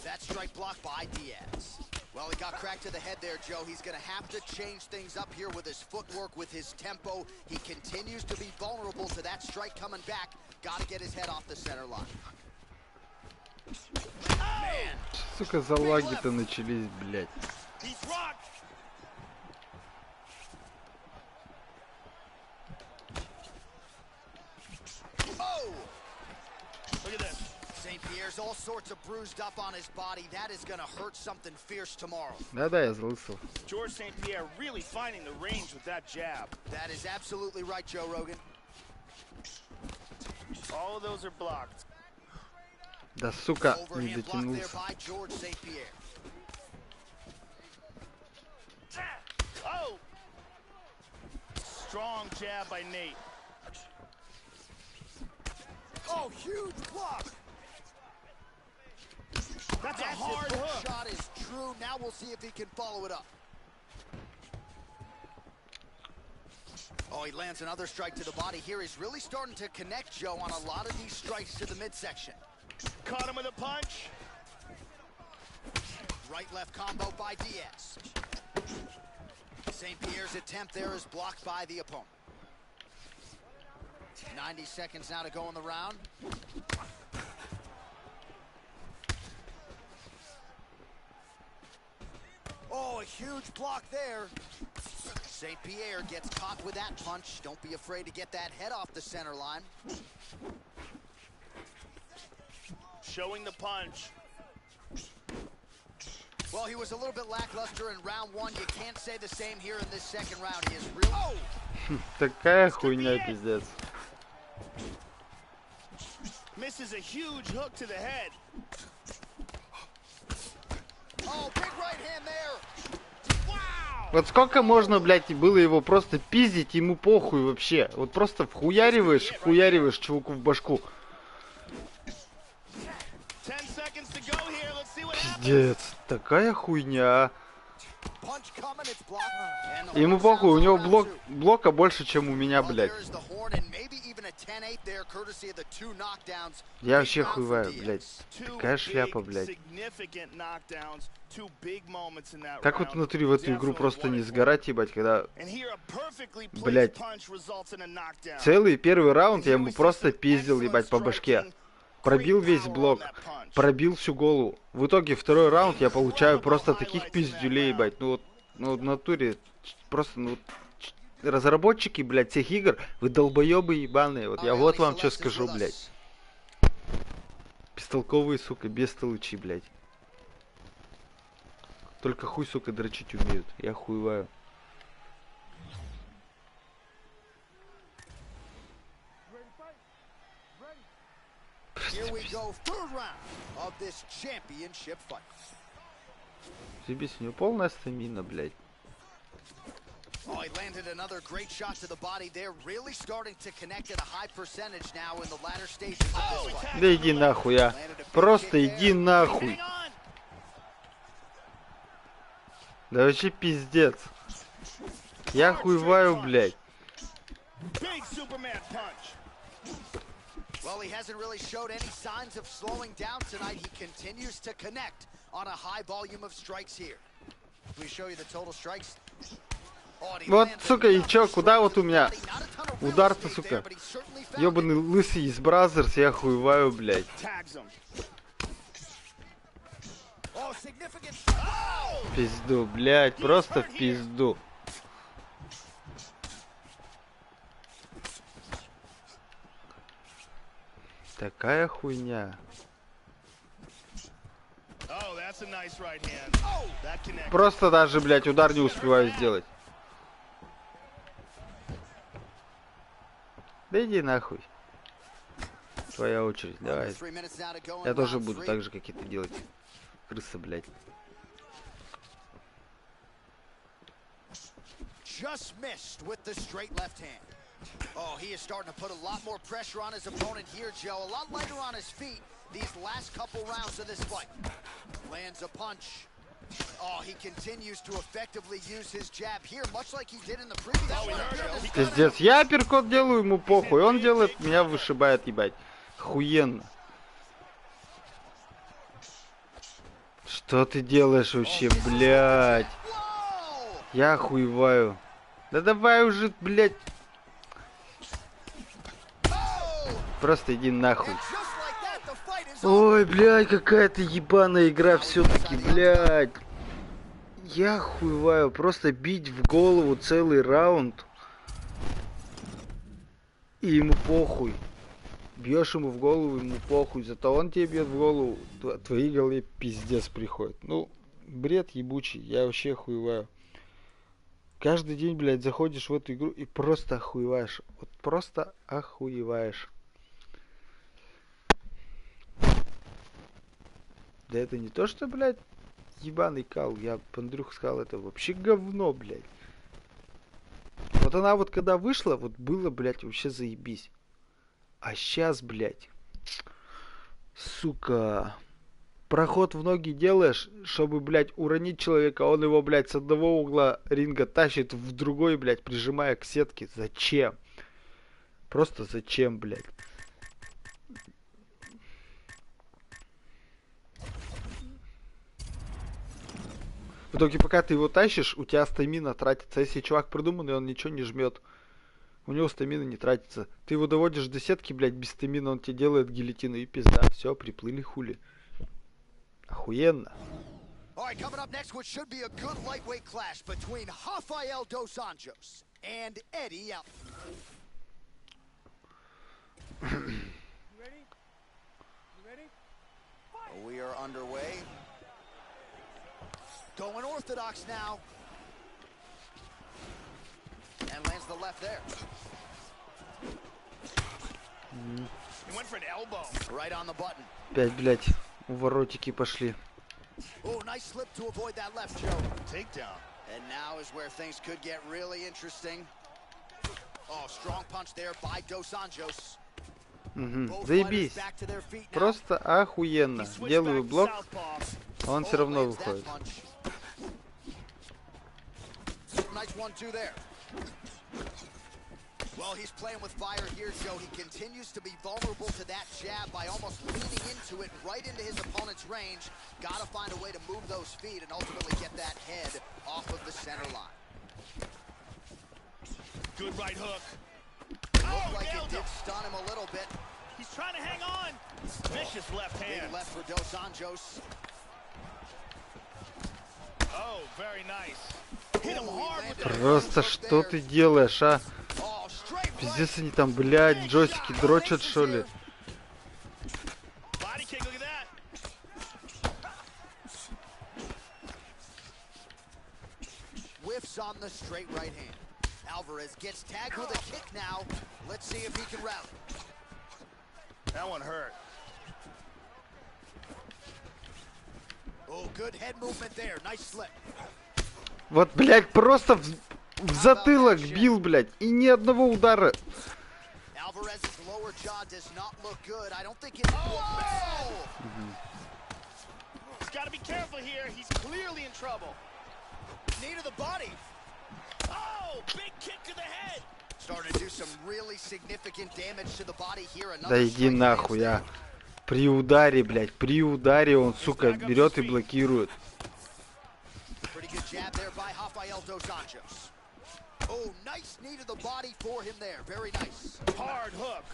That strike blocked by Diaz. Well, he got cracked to the head there, Joe. He's going to have to change things up here with his footwork, with his tempo. He continues to be vulnerable to that strike coming back. Got to get his head off the center line. Man. Сука, залаги-то начались, блядь. He's rocked. Oh! Look at this. St-Pierre's all sorts of bruised up on his body. That is going to hurt something fierce tomorrow. Да-да, я злысал. Georges St-Pierre really finding the range with that jab. That is absolutely right, Joe Rogan. All of those are blocked. Да, сука, не Overhand block there дотянулся. by Georges St-Pierre. Oh! Strong jab by Nate. Oh, huge block! That's a hard hook hook. shot is true. Now we'll see if he can follow it up. Oh, he lands another strike to the body here. He's really starting to connect, Joe, on a lot of these strikes to the midsection. Caught him with a punch. Right-left combo by Diaz. St-Pierre's attempt there is blocked by the opponent. 90 seconds now to go in the round. Oh, a huge block there. St-Pierre gets caught with that punch. Don't be afraid to get that head off the center line. Showing the punch. Well, he was a little bit lackluster in round one. You can't say the same here in this second round. He is real. Oh! Такая хуйня, пиздец. Misses a huge hook to the head. Oh, big right hand there. Wow! Вот сколько можно, блядь, было его просто пиздить, ему похуй вообще. Вот просто вхуяриваешь чуваку в башку. Пиздец, такая хуйня. Ему похуй, у него блока больше, чем у меня, блядь. Я вообще хуеваю, блядь. Такая шляпа, блядь. Как вот внутри в эту игру просто не сгорать, ебать, когда... Блядь. Целый первый раунд я ему просто пиздил, ебать, по башке. Пробил весь блок, пробил всю голову. В итоге второй раунд я получаю просто таких пиздюлей, ебать. Ну в натуре, просто, ну... Разработчики, блядь, всех игр, вы долбоебы ебаные. Вот я вот вам что скажу, блядь. Бестолковые, сука, бестолочи, блядь. Только хуй, сука, дрочить умеют. Я хуеваю. Тебе с нее полная стамина, блядь. Oh, he landed another great shot to the body. They're really starting to connect at a high percentage now in the latter stages of this fight. Да иди нахуй, а. Просто иди нахуй. Да вообще пиздец. Я хуеваю, блядь. Well, he hasn't really showed any signs of slowing down tonight. He continues to connect on a high volume of strikes here. Can we show you the total strikes? Вот, сука, и чё, куда вот у меня удар-то, сука? Ёбаный лысый из Бразерс, я хуеваю, блядь. В пизду, блядь, просто в пизду. Такая хуйня. Просто даже, блядь, удар не успеваю сделать. Да иди нахуй. Твоя очередь, давай. Я тоже буду так же, как и ты делать. Крыса, блядь. Just missed with the straight left hand. Oh, he is starting to put a lot more pressure on his opponent here, Joe. A lot lighter on his feet these last couple rounds of this fight. Lands a punch. Oh, he continues to effectively use his jab here, much like he did in the previous one. Пиздец, я апперкот делаю, ему похуй. Он делает, меня вышибает, ебать. Охуенно. Что ты делаешь вообще, блядь? Я охуеваю. Да давай уже, блядь. Просто иди нахуй. Ой, блядь, какая-то ебаная игра все-таки, блядь. Я охуеваю. Просто бить в голову целый раунд. И ему похуй. Бьешь ему в голову, ему похуй. Зато он тебе бьет в голову. Твоей голове пиздец приходит. Ну, бред ебучий. Я вообще охуеваю. Каждый день, блядь, заходишь в эту игру и просто охуеваешь. Вот просто охуеваешь. Да это не то, что, блядь, ебаный кал. Я Андрюх сказал, это вообще говно, блядь. Вот она вот когда вышла, вот было, блядь, вообще заебись. А сейчас, блядь, сука, проход в ноги делаешь, чтобы, блядь, уронить человека, он его, блядь, с одного угла ринга тащит в другой, блядь, прижимая к сетке. Зачем? Просто зачем, блядь? В итоге, пока ты его тащишь, у тебя стамина тратится. Если чувак придуманный, он ничего не жмет. У него стамина не тратится. Ты его доводишь до сетки, блядь, без стамина, он тебе делает гильотину и пизда. Все, приплыли хули. Охуенно. We are underway. Going orthodox now. And lands the left there. He went for an elbow. Right on the button. Опять, блядь, уворотики пошли. Oh, nice slip to avoid that left, Joe. Takedown. And now is where things could get really interesting. Oh, strong punch there by Dos Anjos. Заебись. Просто охуенно. Делаю блок, а он все равно выходит. Nice 1-2 there. Well, he's playing with fire here, Joe. He continues to be vulnerable to that jab by almost leaning into it right into his opponent's range. Gotta find a way to move those feet and ultimately get that head off of the center line. Good right hook. Looked like it did stun him a little bit. He's trying to hang on. Vicious left hand. Big left for Dos Anjos. Oh, very nice. Просто что ты делаешь, а? Пиздец, они там, блядь, джойстики дрочат, что ли? Whiffs on the straight right hand. Alvarez gets tagged with a kick now. Let's see if he can rally. That one hurt. Oh, good head movement there. Nice slip. Вот, блядь, просто в затылок бил, блядь, и ни одного удара. Alvarez's lower jaw does not look good. I don't think it's... Oh! He's got to be careful here. He's clearly in trouble. Knee to the body. Oh, big kick to the head. Starting to do some really significant damage to the body here. Да иди нахуй, а. При ударе, блядь, при ударе он, сука, берет и блокирует. Oh, nice knee to the body for him there. Very nice. Hard hook.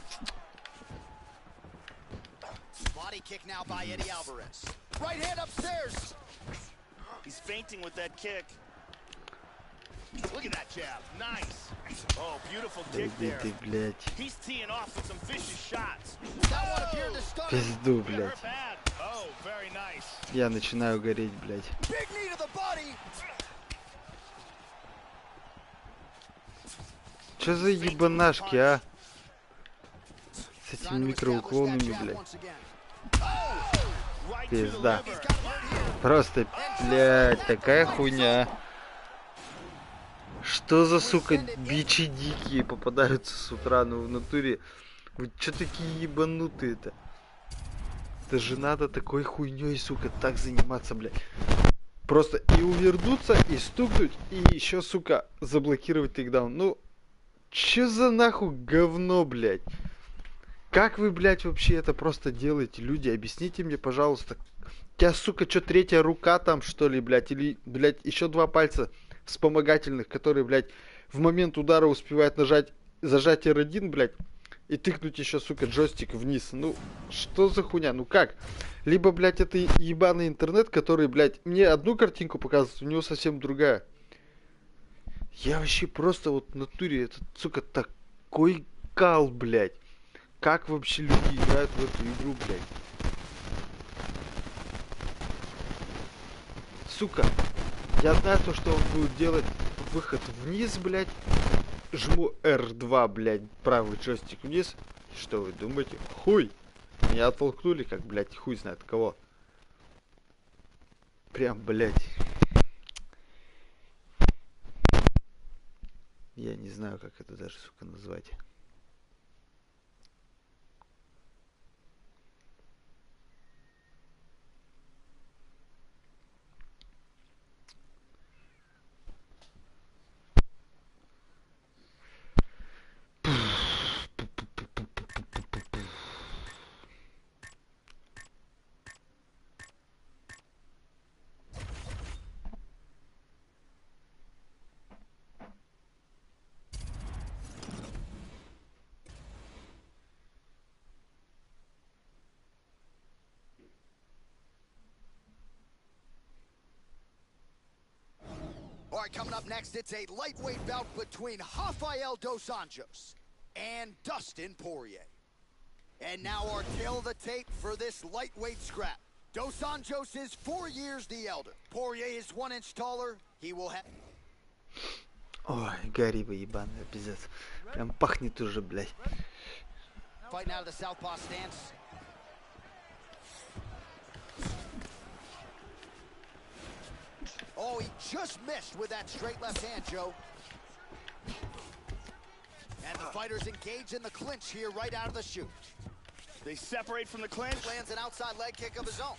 Body kick now by Eddie Alvarez. Right hand upstairs. He's feinting with that kick. Look at that jab. Nice. Oh, beautiful kick there. Ты, блядь. He's teeing off with some vicious shots. That one appeared to stun him. Пизду, Hit her блядь. bad. Oh, very nice. Я начинаю гореть, блядь. Big knee to the body. Чё за ебанашки, а? С этими микроуклонами, блядь. Right to the Пизда. liver. Просто, блядь, такая хуйня. Что за, сука, бичи дикие попадаются с утра, ну в натуре. Вы чё такие ебанутые-то? Это же надо такой хуйней, сука, так заниматься, блядь. Просто и увернуться, и стукнуть, и еще, сука, заблокировать тейкдаун. Ну, чё за нахуй говно, блядь? Как вы, блядь, вообще это просто делаете? Люди, объясните мне, пожалуйста. У тебя, сука, чё, третья рука там, что ли, блядь? Или, блядь, еще два пальца вспомогательных, которые, блядь, в момент удара успевают зажать R1, блядь, и тыкнуть еще, сука, джойстик вниз. Ну, что за хуйня? Ну как? Либо, блядь, это ебаный интернет, который, блядь, мне одну картинку показывает, у него совсем другая. Я вообще просто вот в натуре, это, сука, такой кал, блядь. Как вообще люди играют в эту игру, блядь? Сука, я знаю то, что он будет делать выход вниз, блядь. Жму R2, блядь, правый джойстик вниз. Что вы думаете? Хуй! Меня оттолкнули, как, блядь, хуй знает кого. Прям, блядь. Я не знаю, как это даже, сука, назвать. All right, coming up next, it's a lightweight bout between Rafael Dos Anjos and Dustin Poirier. And now our tail of the tape for this lightweight scrap. Dos Anjos is 4 years the elder. Poirier is 1 inch taller. He will have... Ой, Гарри ебаная, пиздец. Прям пахнет уже, блядь. Fighting out of the southpaw stance. Oh, he just missed with that straight left hand, Joe. And the fighters engage in the clinch here right out of the chute. They separate from the clinch. Lands an outside leg kick of his own.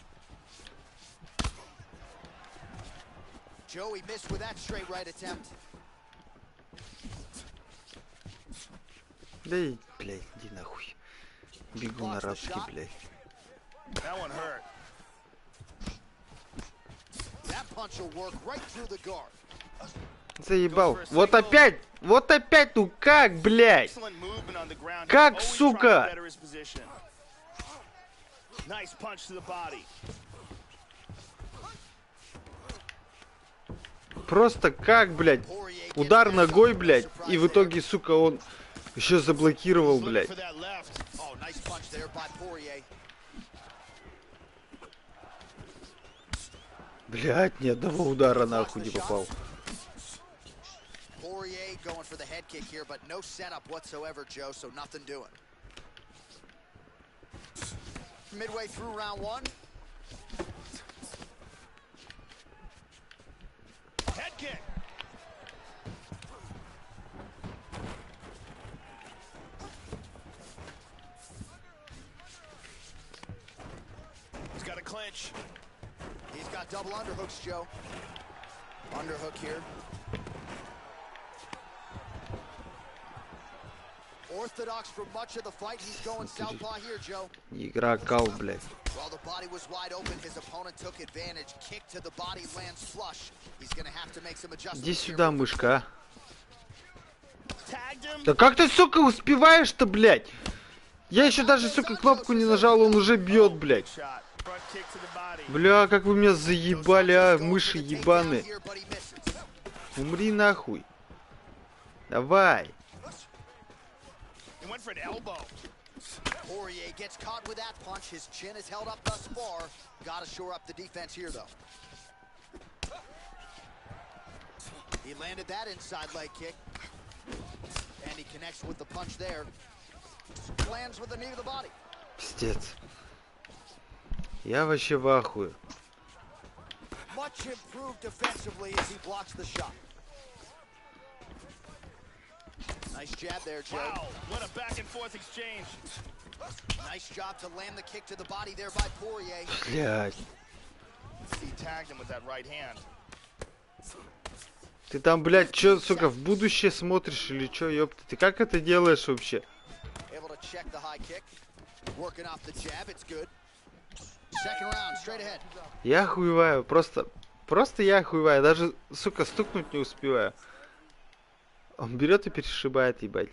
Joey missed with that straight right attempt. Да и, блядь, иди нахуй. Бегу на рабский, блядь. That one hurt. That punch will work right through the guard. Заебал. Вот опять, ну как, блядь? Excellent movement on the ground. Как, Always сука? trying to better his position. Nice punch to the body. Просто как, блядь? Удар ногой, блядь, и в итоге, сука, он еще заблокировал, блядь. For that left. Oh, nice punch there by Poirier. Блядь, ни одного удара нахуй не попал. Poirier going for the head kick here, but no setup whatsoever, Joe, so nothing doing. Midway through round one. Head kick. He's got a clinch. He's got double underhooks, Joe. Underhook here. Orthodox for much of the fight. He's going southpaw here, Joe. Игра кал, блядь. While the body was wide open, his opponent took advantage. Kick to the body lands flush. He's gonna have to make some adjustments. Иди сюда, мышка. Да как ты, сука, успеваешь-то, блядь? Я еще даже, сука, кнопку не нажал, он уже бьет, блядь. Бля, как вы меня заебали, а, мыши ебаные. Умри нахуй. Давай. Poirier gets caught with that punch. His chin is held up thus far. Gotta shore up the defense here, though. He landed that inside leg kick. And he connects with the punch there. Lands with the knee to the body. Пиздец. Я вообще в ахуе. Much improved defensively as he blocks the shot. Nice jab there, Joe. Wow, what a back and forth exchange. Nice job to land the kick to the body there by Poirier. Блядь. He tagged him with that right hand. Ты там, блядь, чё, сука, в будущее смотришь или чё, ёпта? Ты как это делаешь вообще? Able to check the high kick. Working off the jab, it's good. Second round, straight ahead. Я охуеваю, просто я охуеваю, даже, сука, стукнуть не успеваю. Он берет и перешибает, ебать.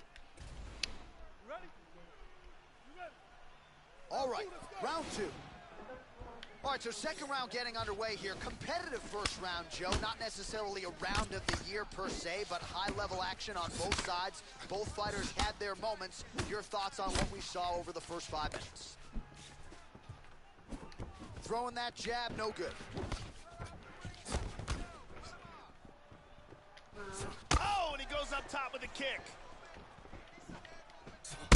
All right, round two. All right, so second round getting underway here. Competitive first round, Joe. Not necessarily a round of the year per se, but high-level action on both sides. Both fighters had their moments. Your thoughts on what we saw over the first 5 minutes? Throwing that jab, no good. Oh, and he goes up top with a kick.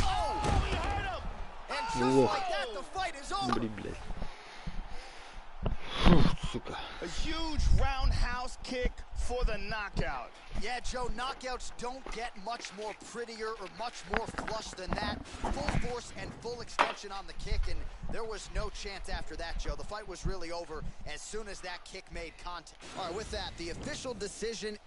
Oh, he hurt him. And just like that, the fight is over. Блядь. Фу, сука. A huge roundhouse kick for the knockout. Yeah, Joe, knockouts don't get much more prettier or much more flush than that. Full force and full extension on the kick, and there was no chance after that, Joe. The fight was really over as soon as that kick made contact. All right, with that, the official decision...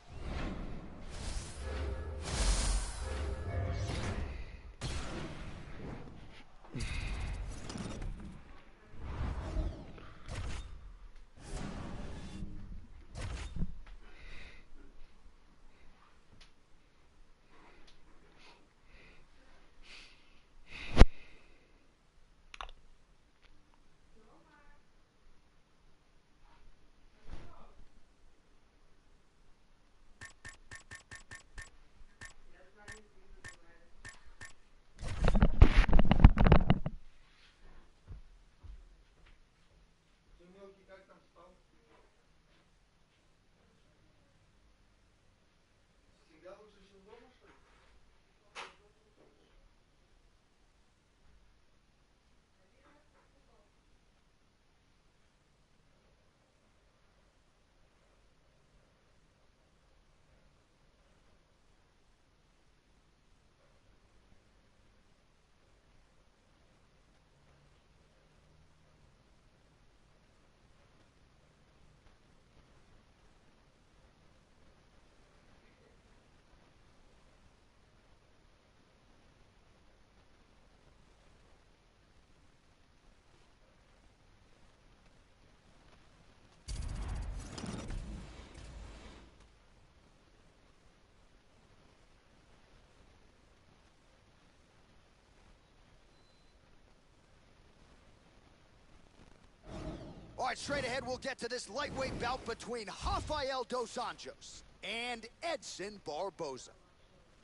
All right, straight ahead, we'll get to this lightweight bout between Rafael dos Anjos and Edson Barboza.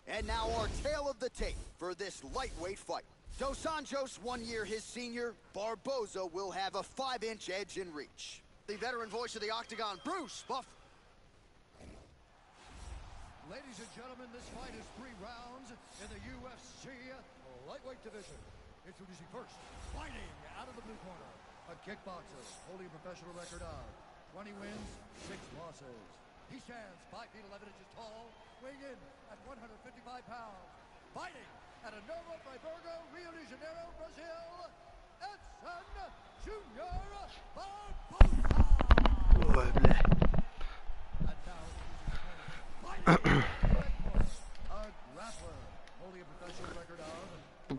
And now our tale of the tape for this lightweight fight. Dos Anjos 1 year his senior, Barboza will have a 5-inch edge in reach. The veteran voice of the Octagon, Bruce Buff. Ladies and gentlemen, this fight is 3 rounds in the UFC lightweight division. Introducing first, fighting out of the blue corner, a kickboxer holding a professional record of 20 wins, 6 losses. He stands 5 feet 11 inches tall, weighing in at 155 pounds. Fighting at a Nova Friburgo, Rio de Janeiro, Brazil, Edson Junior Barboza. Ой, бля. And now, fighting a grappler holding a professional record of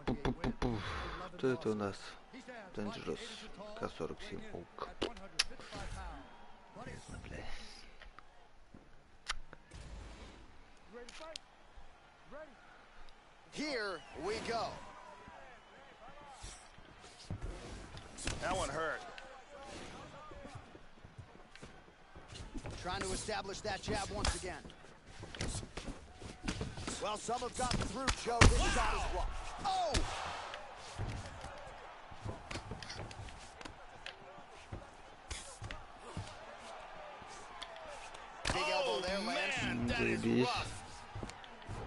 28 wins. Кто это у нас? Dangerous. К-47. Ок. Бля. Here we go. That one hurt. Trying to establish that jab once again. Well, some have gotten through, Joe. This shot is blocked. Oh! Big elbow there, Lance. That is Заебись. rough.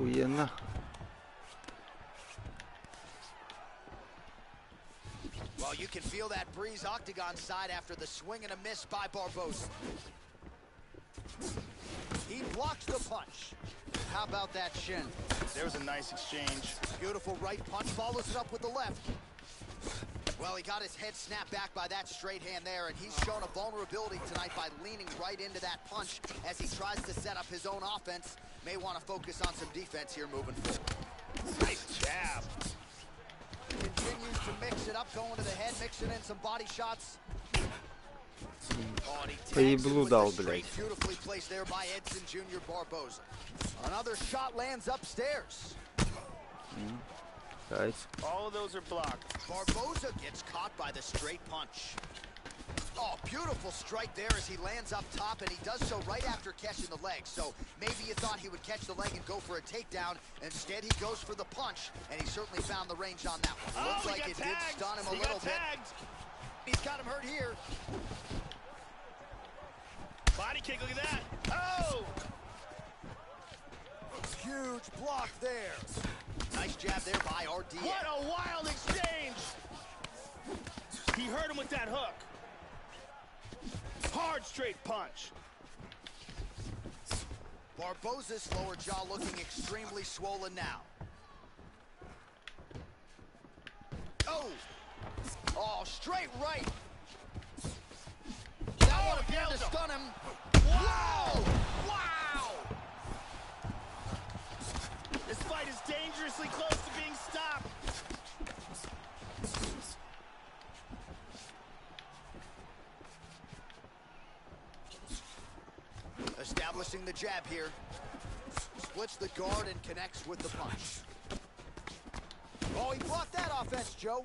Охуенно. Well, you can feel that breeze octagon side after the swing and a miss by Barboza. He blocks the punch. How about that shin? There was a nice exchange. Beautiful right punch, follows it up with the left. Well, he got his head snapped back by that straight hand there, and he's shown a vulnerability tonight by leaning right into that punch as he tries to set up his own offense. May want to focus on some defense here moving forward. Nice jab. Continues to mix it up, going to the head, mixing in some body shots. Oh, and he tags it with the straight, beautifully placed there by Edson Jr. Barboza. Another shot lands upstairs. Nice. All of those are blocked. Barboza gets caught by the straight punch. Oh, beautiful strike there as he lands up top, and he does so right after catching the leg. So maybe you thought he would catch the leg and go for a takedown. Instead, he goes for the punch, and he certainly found the range on that one. Looks like it did stun him a little bit. He's got him hurt here. Body kick, look at that. Oh! Huge block there. Nice jab there by RDA. What a wild exchange! He hurt him with that hook. Hard straight punch. Barboza's lower jaw looking extremely swollen now. Oh! Oh, straight right. That one appeared to stun him. Wow! Wow! This fight is dangerously close to being stopped. Establishing the jab here. Splits the guard and connects with the punch. Oh, he blocked that offense, Joe.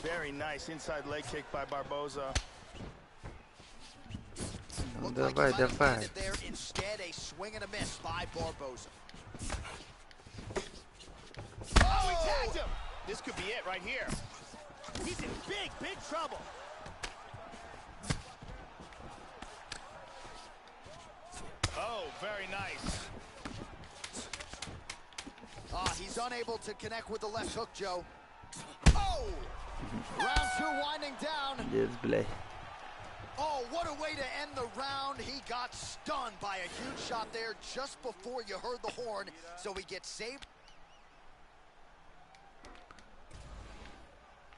Very nice inside leg kick by Barboza. Looked Давай, like he might have давай. landed there. Instead, a swing and a miss by Barboza. Oh, he tagged him! This could be it right here. He's in big, big trouble. Oh, very nice. He's unable to connect with the left hook, Joe. Oh! Round two winding down. Yes, блядь. Oh, what a way to end the round. He got stunned by a huge shot there just before you heard the horn, so he gets saved.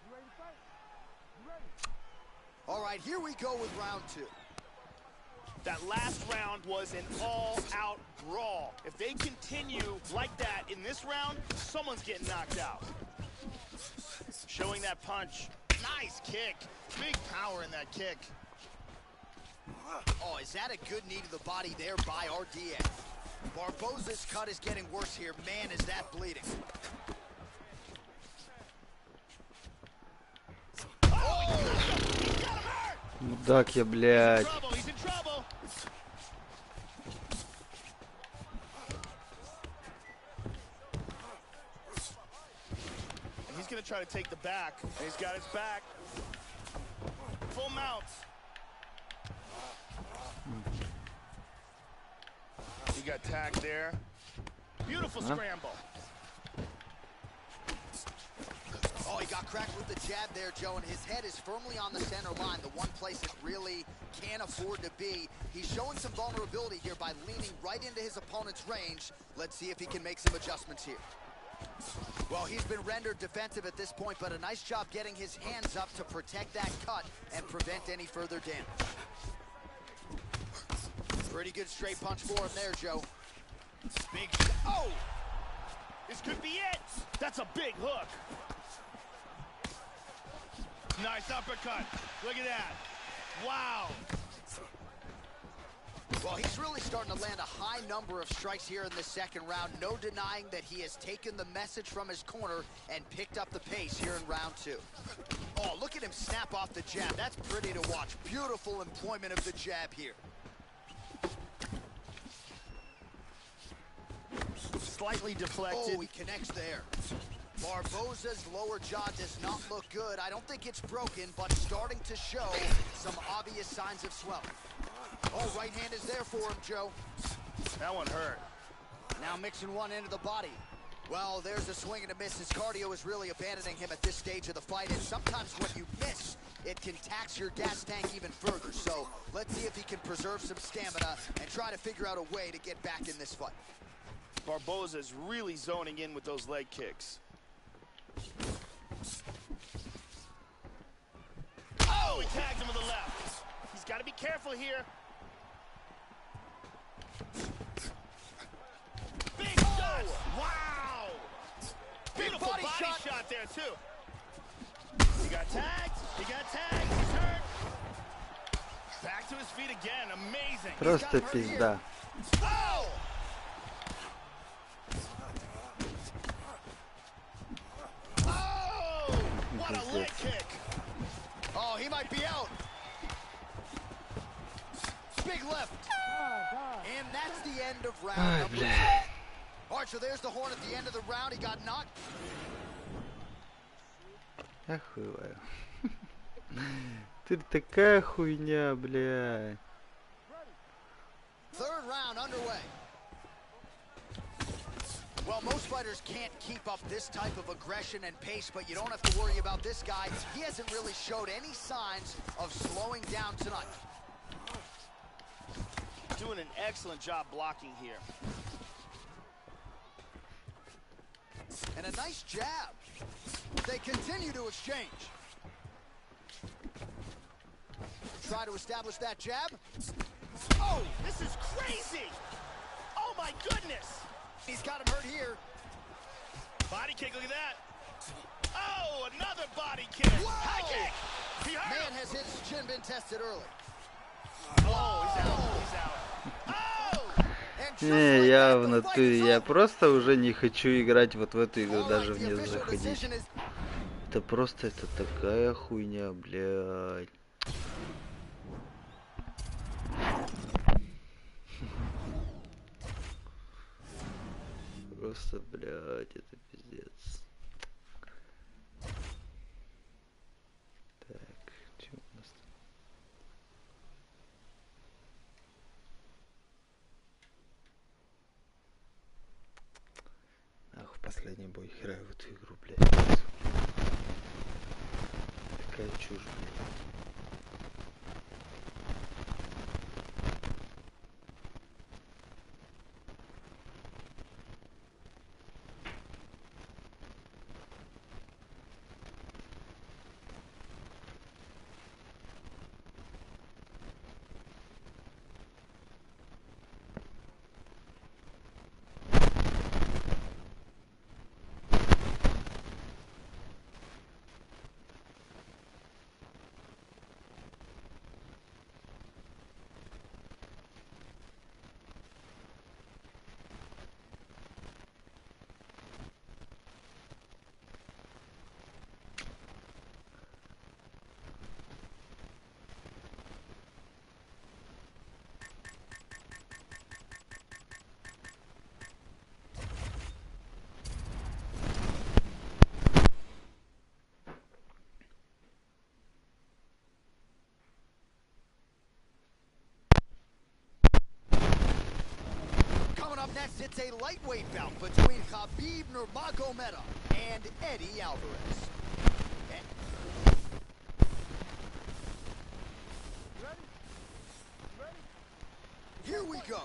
You ready to fight? You ready? All right, here we go with round two. That last round was an all-out brawl. If they continue like that in this round, someone's getting knocked out. Showing that punch. Nice kick. Big power in that kick. Oh, is that a good knee to the body there by RDA? Barboza's cut is getting worse here. Man, is that bleeding. Мудак я, блядь. He's in trouble. And he's gonna try to take the back. And he's got his back. Full mounts. He got tagged there. Beautiful scramble. Oh, he got cracked with the jab there, Joe, and his head is firmly on the center line, the one place it really can't afford to be. He's showing some vulnerability here by leaning right into his opponent's range. Let's see if he can make some adjustments here. Well, he's been rendered defensive at this point, but a nice job getting his hands up to protect that cut and prevent any further damage. Pretty good straight punch for him there, Joe. Big. Oh! This could be it. That's a big hook. Nice uppercut. Look at that. Wow. Well, he's really starting to land a high number of strikes here in the second round. No denying that he has taken the message from his corner and picked up the pace here in round 2. Oh, look at him snap off the jab. That's pretty to watch. Beautiful employment of the jab here. Slightly deflected. Oh, he connects there. Barboza's lower jaw does not look good. I don't think it's broken, but starting to show some obvious signs of swelling. Oh, right hand is there for him, Joe. That one hurt. Now mixing one into the body. Well, there's a swing and a miss. His cardio is really abandoning him at this stage of the fight, and sometimes when you miss, it can tax your gas tank even further. So let's see if he can preserve some stamina and try to figure out a way to get back in this fight. Barboza's really zoning in with those leg kicks. Oh, he tagged him with the left. He's got to be careful here. Big shot! Wow! Beautiful body shot there, too. He got tagged. He got tagged. He's hurt. Back to his feet again. Amazing. Просто пизда. Oh! Oh! What a leg kick. Oh, he might be out. Big left. And that's the end of round number 2. Alright, so there's the horn at the end of the round. He got knocked. Охуеваю. Ты такая хуйня, блядь. Third round underway. Well, most fighters can't keep up this type of aggression and pace, but you don't have to worry about this guy. He hasn't really showed any signs of slowing down tonight. Doing an excellent job blocking here. And a nice jab. They continue to exchange. Try to establish that jab. Oh, this is crazy! Oh my goodness! He's got him hurt here. Body kick, look at that. Oh, another body kick. Whoa! High kick. He hurt Man him. has his chin been tested early. Oh, he's out. He's out. Oh! And just Не, like я that, в the fight натуре, is я over. просто уже не хочу играть вот в эту игру, All даже right, в the нее official заходить. decision is Это просто, это такая хуйня, блядь. Просто, блядь, это пиздец. Так, что у нас там? Ах, в последний бой играю в эту игру, блядь. Такая чушь, блядь. next, it's a lightweight bout between Khabib Nurmagomedov and Eddie Alvarez. Here we go.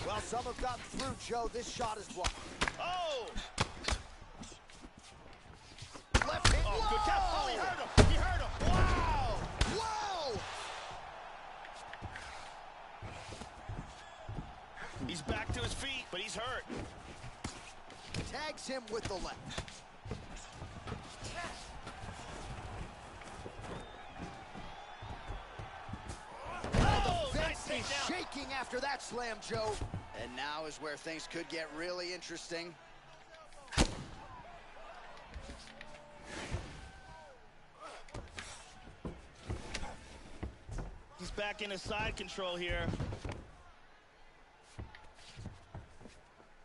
Well, some have gotten through, Joe. This shot is blocked. Oh! Left hand. Oh, good catch. Oh, he hurt him. He hurt him. Wow! Whoa! He's back to his feet, but he's hurt. Tags him with the left. is shaking after that slam, Joe. And now is where things could get really interesting. He's back into side control here.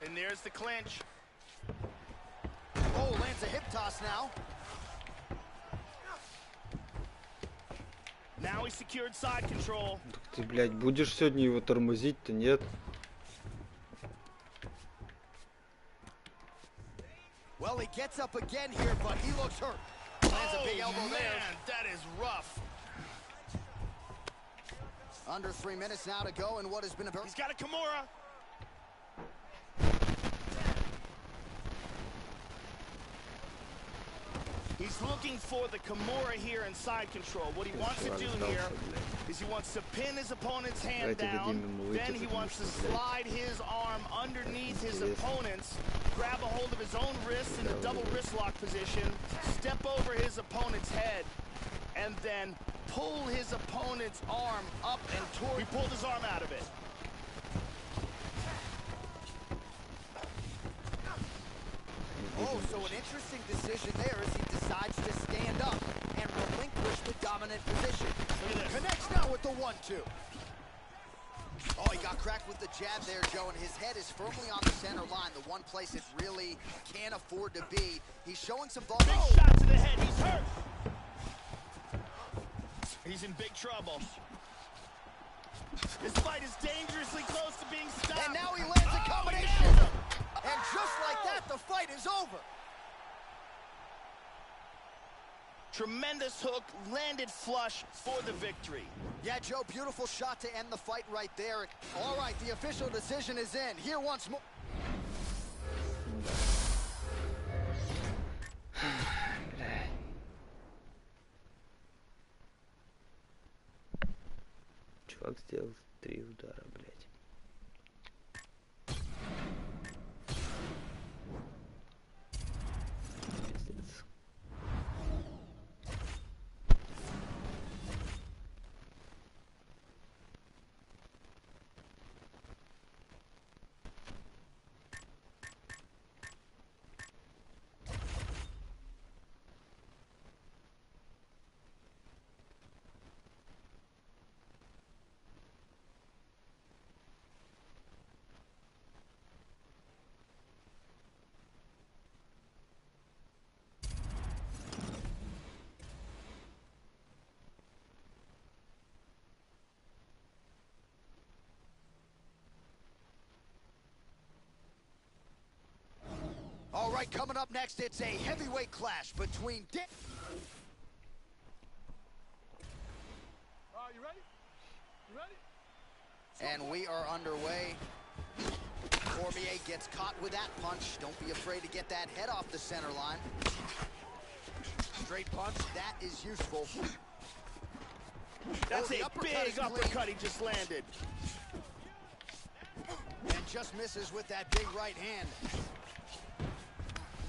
And there's the clinch. Oh, lands a hip toss now. Now he secured side control. Ты, блядь, будешь сегодня его тормозить-то, нет? Well, he gets up again here, but he looks hurt. Lands a big elbow there. Man, that is rough. Under 3 minutes now to go in what has been a... He's got a Kimura. He's looking for the Kimura here in side control. What he wants to do here is he wants to pin his opponent's hand down, then he wants to slide his arm underneath his opponent's, grab a hold of his own wrist in the double wrist lock position, step over his opponent's head, and then pull his opponent's arm up and toward. He pulled his arm out of it. Oh, so an interesting decision there as he decides to stand up and relinquish the dominant position. Connects now with the 1-2. Oh, he got cracked with the jab there, Joe, and his head is firmly on the center line, the one place it really can't afford to be. He's showing some vulnerability. Big shot to the head, he's hurt. He's in big trouble. This fight is dangerously close to being stopped. And now he lands a combination. And just like that, the fight is over. Tremendous hook, landed flush for the victory. Yeah, Joe, beautiful shot to end the fight right there. All right, the official decision is in. Here once more. Чувак сделал 3 удара, блядь. Пиздец. All right, coming up next, it's a heavyweight clash between... You ready? You ready? And we are underway. Cormier gets caught with that punch. Don't be afraid to get that head off the center line. Straight punch, that is useful. That's the a big uppercut he just landed. And just misses with that big right hand.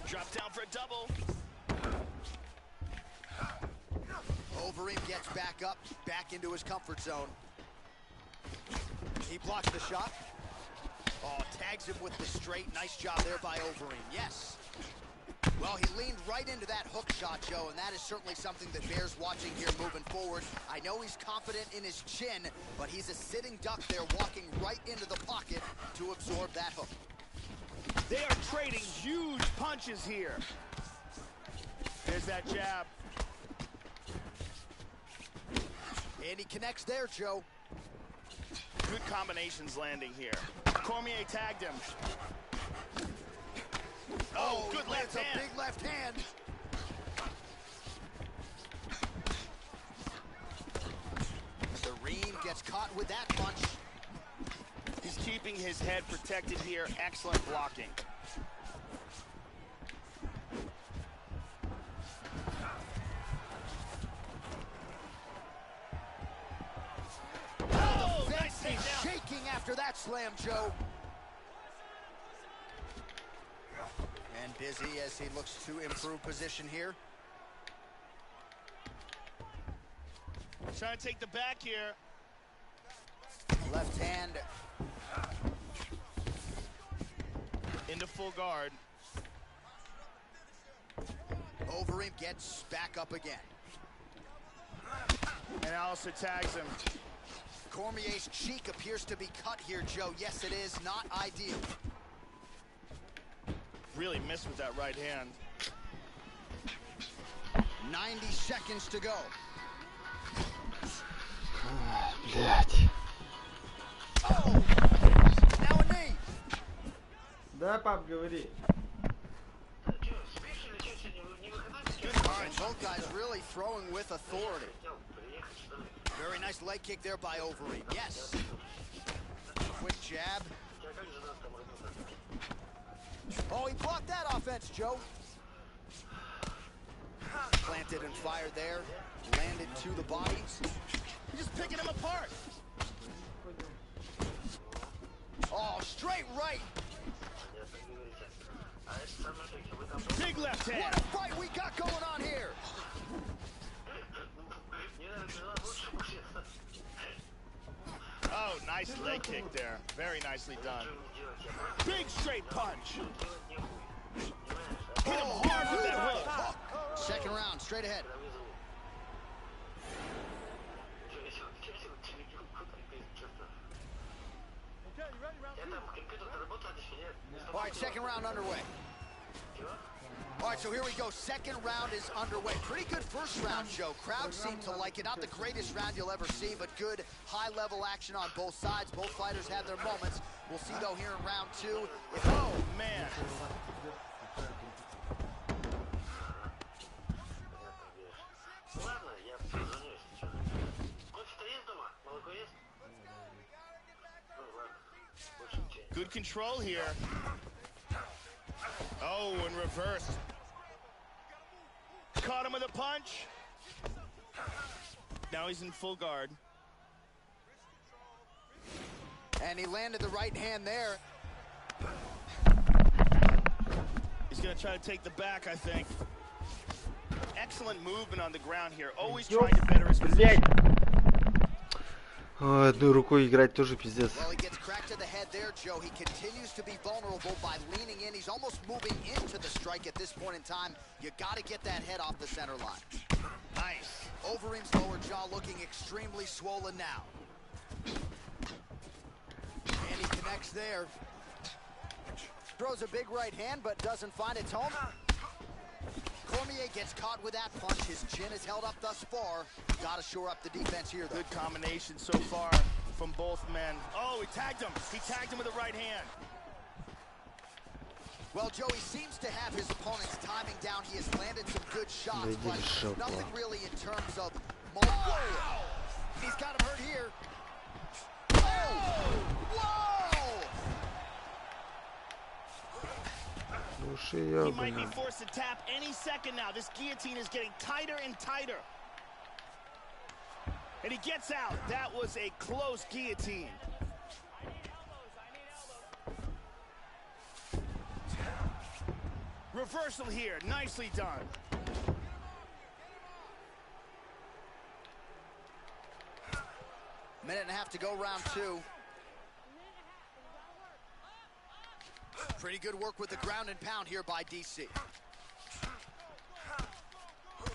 Drop down for a double. Overeem gets back up, back into his comfort zone. He blocks the shot. Oh, tags him with the straight. Nice job there by Overeem. Yes. Well, he leaned right into that hook shot, Joe, and that is certainly something that bears watching here moving forward. I know he's confident in his chin, but he's a sitting duck there, walking right into the pocket to absorb that hook. They are trading huge punches here. There's that jab. And he connects there, Joe. Good combinations landing here. Cormier tagged him. Oh, good left hand. A big left hand. Serene gets caught with that punch. He's keeping his head protected here. Excellent blocking. Oh, nice takedown. Shaking after that slam, Joe. And busy as he looks to improve position here. Trying to take the back here. Left hand. Into full guard. Overeem gets back up again. And Alistair tags him. Cormier's cheek appears to be cut here, Joe. Yes, it is. Not ideal. Really missed with that right hand. 90 seconds to go. Блять. Oh! Now a knee. Да, пап, говори. Both guys really throwing with authority. Very nice leg kick there by Overeem. Yes. Quick jab. Oh, he blocked that offense, Joe. Planted and fired there. Landed to the body. He's just picking him apart. Oh, straight right. Big left hand. What a fight we got going on here. Oh, nice leg kick there. Very nicely done. Big straight punch. Hit him hard with that hook. Second round, straight ahead. Okay, you ready? Round two. All right, second round underway. All right, so here we go. Second round is underway. Pretty good first round, Joe. Crowd seemed to like it. Not the greatest round you'll ever see, but good high-level action on both sides. Both fighters had their moments. We'll see, though, here in round two. Oh, man. Good control here. Oh, and reversed. Caught him with a punch. Now he's in full guard. And he landed the right hand there. He's gonna try to take the back, I think. Excellent movement on the ground here. Always trying to better his position. Одной рукой играть тоже пиздец. Well, he gets cracked to the head there, Joe. He continues to be vulnerable by leaning in. He's almost moving into the strike at this point in time. You got to get that head off the center line. Nice. Overeem's lower jaw looking extremely swollen now. And he connects there. Throws a big right hand, but doesn't find its home. Cormier gets caught with that punch. His chin is held up thus far. Got to shore up the defense here, though. Good combination so far from both men. Oh, he tagged him. He tagged him with the right hand. Well, Joe, he seems to have his opponent's timing down. He has landed some good shots, but nothing really in terms of... Whoa! He's got him hurt here. Oh! Whoa! He might be forced to tap any second now. This guillotine is getting tighter and tighter. And he gets out. That was a close guillotine. Reversal here. Nicely done. Minute and a half to go, round two. Pretty good work with the ground and pound here by DC.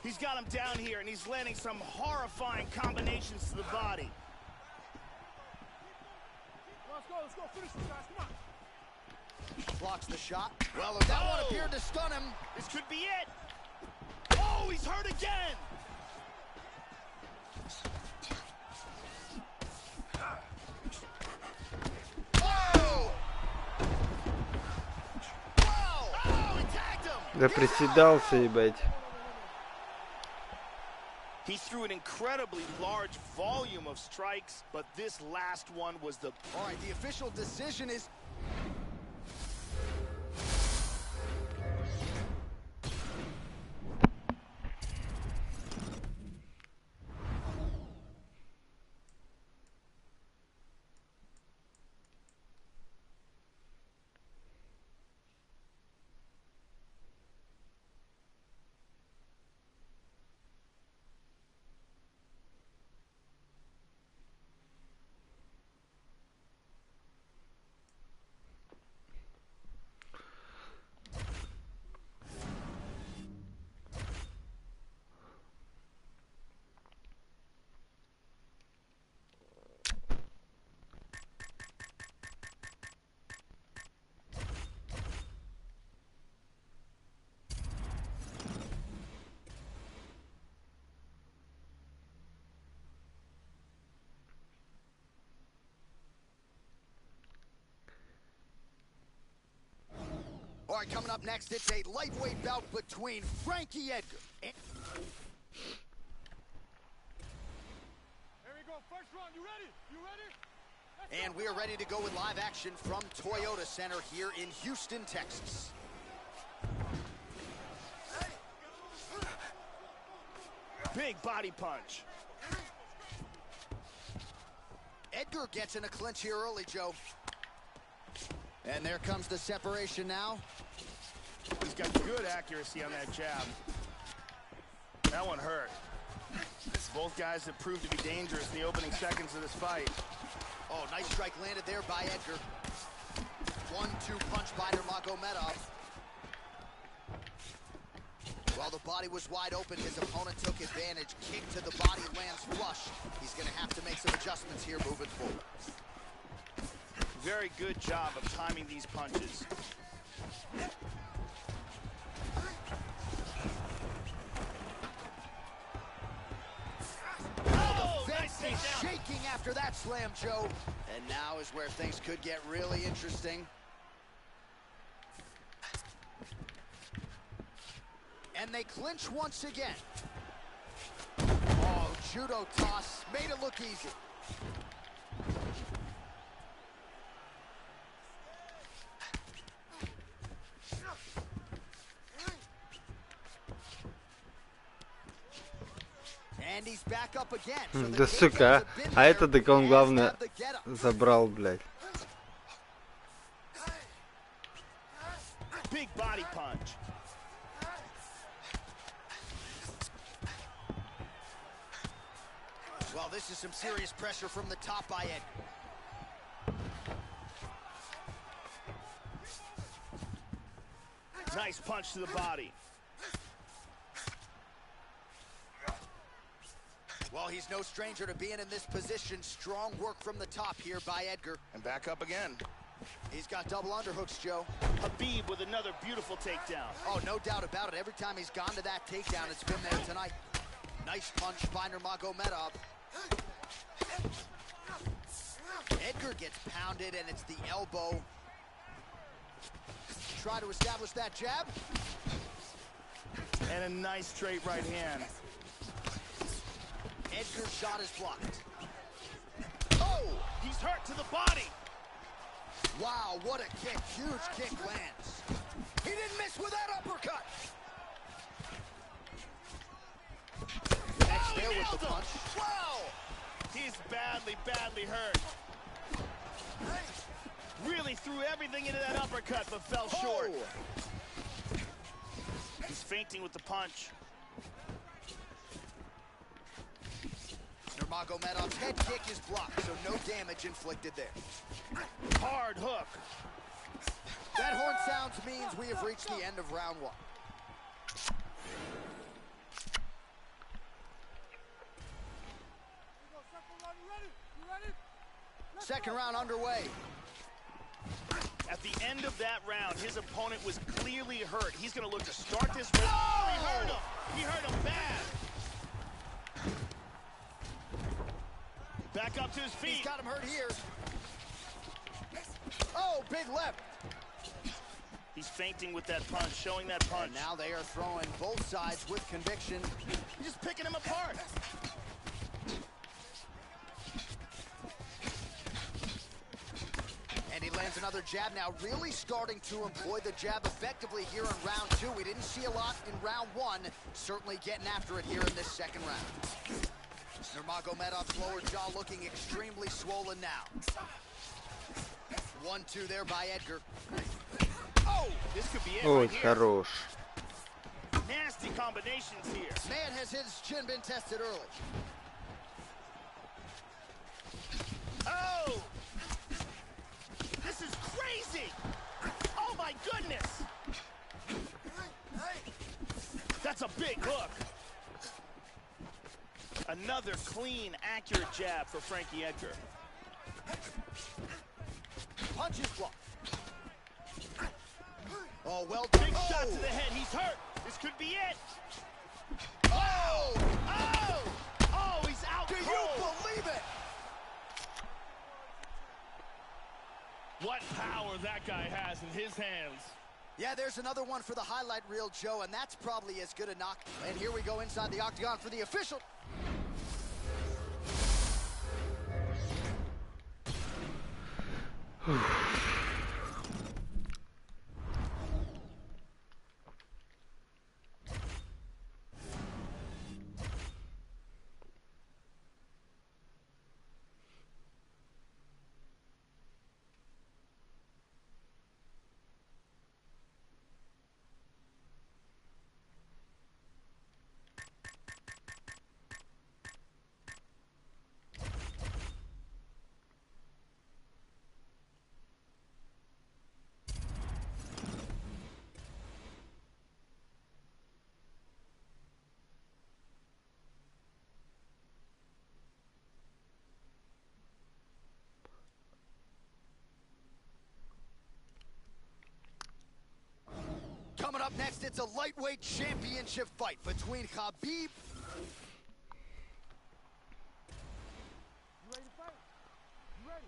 He's got him down here, and he's landing some horrifying combinations to the body. Let's go, finish this, guys, come on. Blocks the shot. Well, that one appeared to stun him. This could be it. Oh, he's hurt again. Да приседался, ебать. He threw an incredibly large volume of strikes, but this last one was the... All right, the official decision is... right, coming up next, it's a lightweight bout between Frankie Edgar and... Here we go, first round, you ready? You ready? And we are ready to go with live action from Toyota Center here in Houston, Texas. Big body punch. Edgar gets in a clinch here early, Joe. And there comes the separation now. He's got good accuracy on that jab. That one hurt. Both guys have proved to be dangerous in the opening seconds of this fight. Oh, nice strike landed there by Edgar. 1-2 punch by Nurmagomedov. While the body was wide open, his opponent took advantage. Kick to the body, lands flush. He's going to have to make some adjustments here moving forward. Very good job of timing these punches. Oh, the fence is shaking after that slam, Joe. And now is where things could get really interesting. And they clinch once again. Oh, judo toss. Made it look easy. And he's back up again. Да сука, а это так он главное забрал, блядь. Big body punch. Well, this is some serious pressure from the top by Edgar. Nice punch to the body. Well, he's no stranger to being in this position. Strong work from the top here by Edgar. And back up again. He's got double underhooks, Joe. Habib with another beautiful takedown. Oh, no doubt about it. Every time he's gone to that takedown, it's been there tonight. Nice punch by Nurmagomedov. Edgar gets pounded, and it's the elbow. Try to establish that jab. And a nice straight right hand. Edgar's shot is blocked. Oh, he's hurt to the body. Wow, what a kick. Huge kick lands. He didn't miss with that uppercut. Next there with the punch. Wow! He's badly, badly hurt. Really threw everything into that uppercut, but fell short. He's feinting with the punch. Nurmagomedov's head kick is blocked, so no damage inflicted there. Hard hook. That horn sounds means we have reached the end of round one. Second round underway. At the end of that round, his opponent was clearly hurt. He's going to look to start this round. Oh, he hurt him. He hurt him bad. Back up to his feet. He's got him hurt here. Oh, big left. He's feinting with that punch, showing that punch. And now they are throwing both sides with conviction. He's just picking him apart. And he lands another jab now, really starting to employ the jab effectively here in round two. We didn't see a lot in round one. Certainly getting after it here in this second round. Nurmagomedov's lower jaw looking extremely swollen now. 1-2 there by Edgar. Oh, this could be it. Ой, right here. хорош. Nasty combinations here. Man has his chin been tested early. Oh! This is crazy! Oh my goodness! That's a big hook. Another clean, accurate jab for Frankie Edgar. Punches blocked. Oh, well done. Big shot to the head. He's hurt. This could be it. Oh! Oh! Oh, he's out Do cold. you believe it? What power that guy has in his hands. Yeah, there's another one for the highlight reel, Joe, and that's probably as good a knock. And here we go inside the octagon for the official. Coming up next, it's a lightweight championship fight between Khabib. You ready to fight? You ready?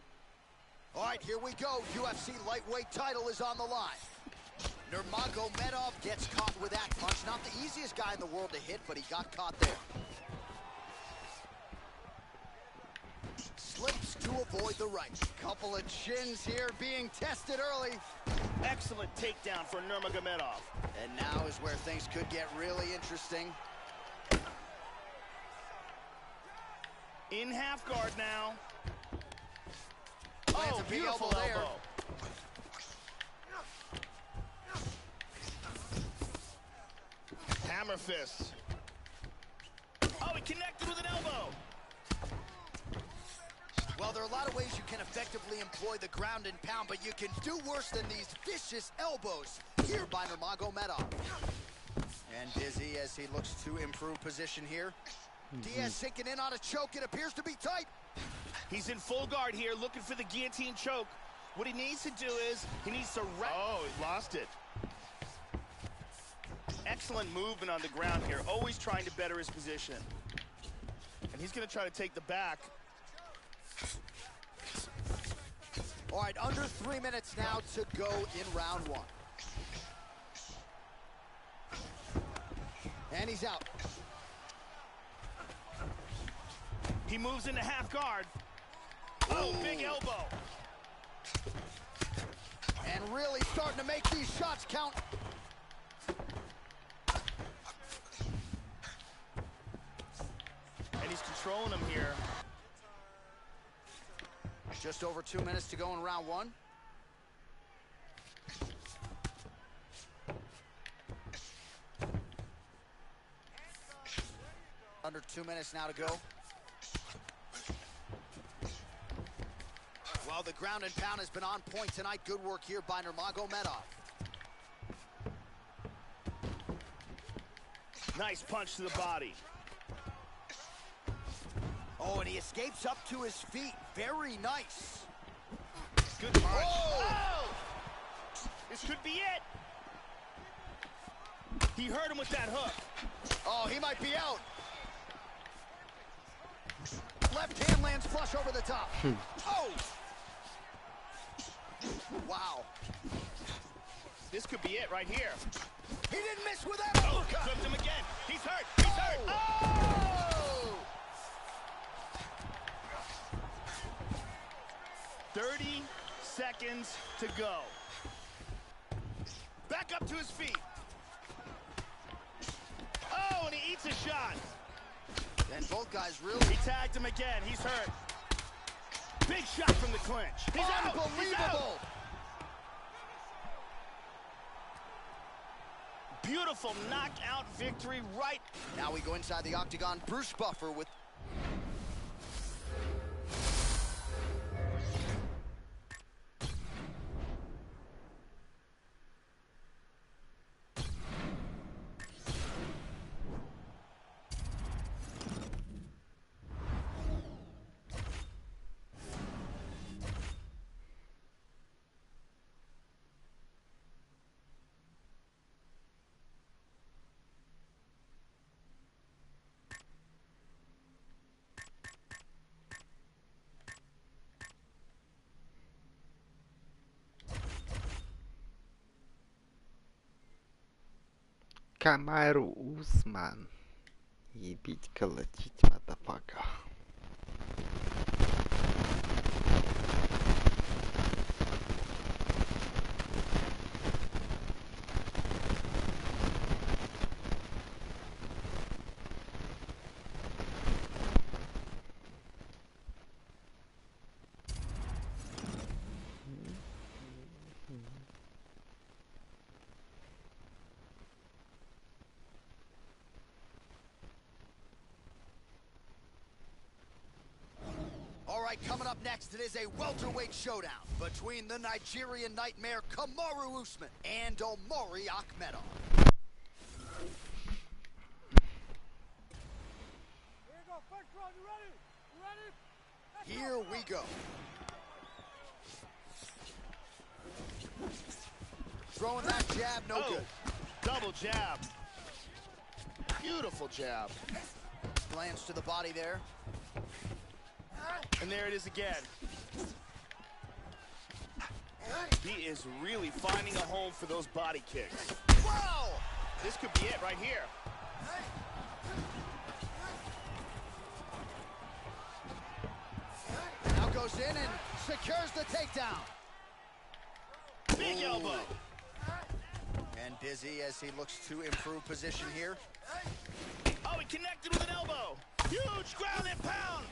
All right, here we go. UFC lightweight title is on the line. Nurmagomedov gets caught with that punch. Not the easiest guy in the world to hit, but he got caught there. Slips to avoid the right. Couple of chins here being tested early. Excellent takedown for Nurmagomedov. And now is where things could get really interesting. In half guard now. Lands a big beautiful elbow there. elbow. Hammer fist. Oh, he connected with an elbow. Well, there are a lot of ways you can effectively employ the ground and pound, but you can do worse than these vicious elbows here by Nurmagomedov. And dizzy as he looks to improve position here. Diaz sinking in on a choke. It appears to be tight. He's in full guard here, looking for the guillotine choke. What he needs to do is, he needs to... Oh, he lost it. Excellent movement on the ground here, always trying to better his position. And he's going to try to take the back. All right, under 3 minutes now to go in round one. And he's out. He moves into half guard. Oh, big elbow. And really starting to make these shots count. And he's controlling him here. Just over 2 minutes to go in round one. Under 2 minutes now to go. Well, the ground and pound has been on point tonight. Good work here by Nurmagomedov. Nice punch to the body. Oh, and he escapes up to his feet. Very nice. Good punch. Oh! This could be it. He hurt him with that hook. Oh, he might be out. Left hand lands flush over the top. Oh! Wow. This could be it right here. He didn't miss with that uppercut. Flipped him again. He's hurt. He's hurt. Oh! 30 seconds to go. Back up to his feet. Oh, and he eats a shot. And both guys really... He tagged him again. He's hurt. Big shot from the clinch. He's out. He's out. Beautiful knockout victory right. Now we go inside the octagon. Bruce Buffer with... Камару Усман. Ебить, колотить, мадафака. All right, coming up next, it is a welterweight showdown between the Nigerian nightmare Kamaru Usman and Omari Akhmedov. Here you go, first round, you ready? You ready? Here we go. Throwing that jab, no good. Double jab. Beautiful jab. Glance to the body there. And there it is again. He is really finding a home for those body kicks. Whoa! This could be it right here. Now goes in and secures the takedown. Big elbow. And busy as he looks to improve position here. Oh, he connected with an elbow. Huge ground and pound.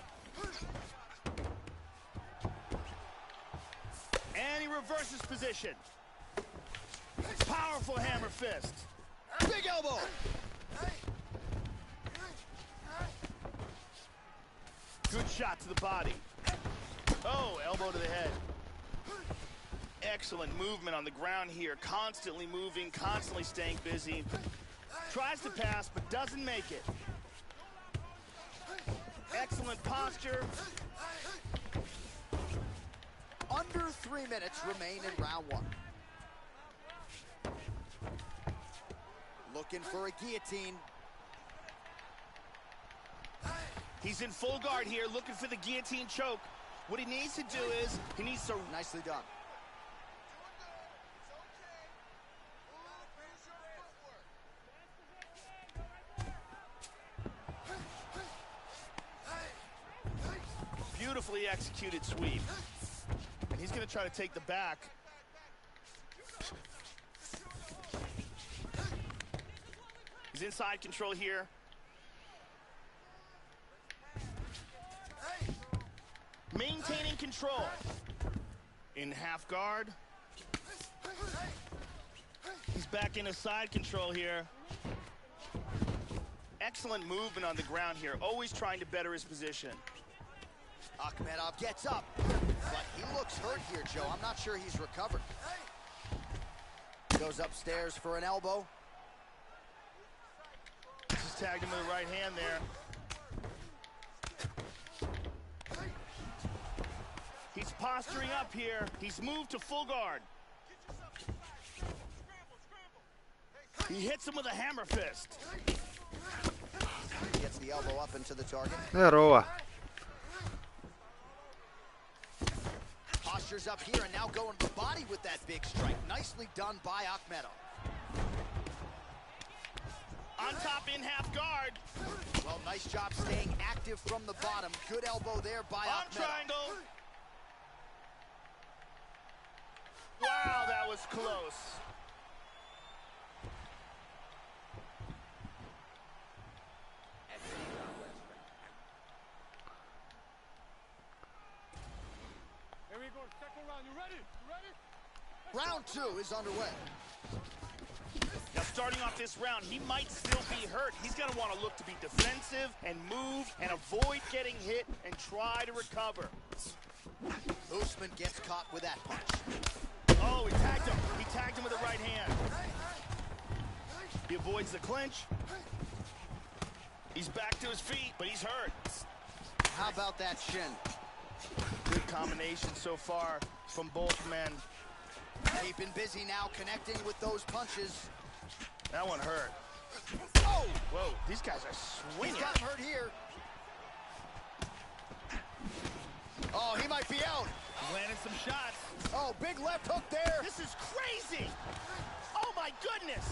And he reverses position. Powerful hammer fist. Big elbow. Good shot to the body. Oh, elbow to the head. Excellent movement on the ground here. Constantly moving, constantly staying busy. Tries to pass, but doesn't make it. Excellent posture. Under 3 minutes remain in round one. Looking for a guillotine. He's in full guard here, looking for the guillotine choke. What he needs to do is, he needs to... Nicely done. Beautifully executed sweep. And he's going to try to take the back. He's inside control here. Maintaining control. In half guard. He's back into side control here. Excellent movement on the ground here. Always trying to better his position. Akhmedov gets up, but he looks hurt here, Joe. I'm not sure he's recovered. Goes upstairs for an elbow. Just tagged him with the right hand there. He's posturing up here. He's moved to full guard. He hits him with a hammer fist. Gets the elbow up into the target. Здорово. Postures up here and now going to the body with that big strike. Nicely done by Akhmedov. On top in half guard. Well, nice job staying active from the bottom. Good elbow there by On Akhmedov. triangle. Wow, that was close. Here we go, second round. You ready? You ready? Round two is underway. Now starting off this round, he might still be hurt. He's going to want to look to be defensive and move and avoid getting hit and try to recover. Usman gets caught with that punch. Oh, he tagged him. He tagged him with the right hand. He avoids the clinch. He's back to his feet, but he's hurt. How about that shin? Good combination so far from both men. Keeping busy now, connecting with those punches. That one hurt. Oh! Whoa, these guys are swinging. He's got him hurt here. Oh, he might be out. Landing some shots. Oh, big left hook there. This is crazy. Oh, my goodness.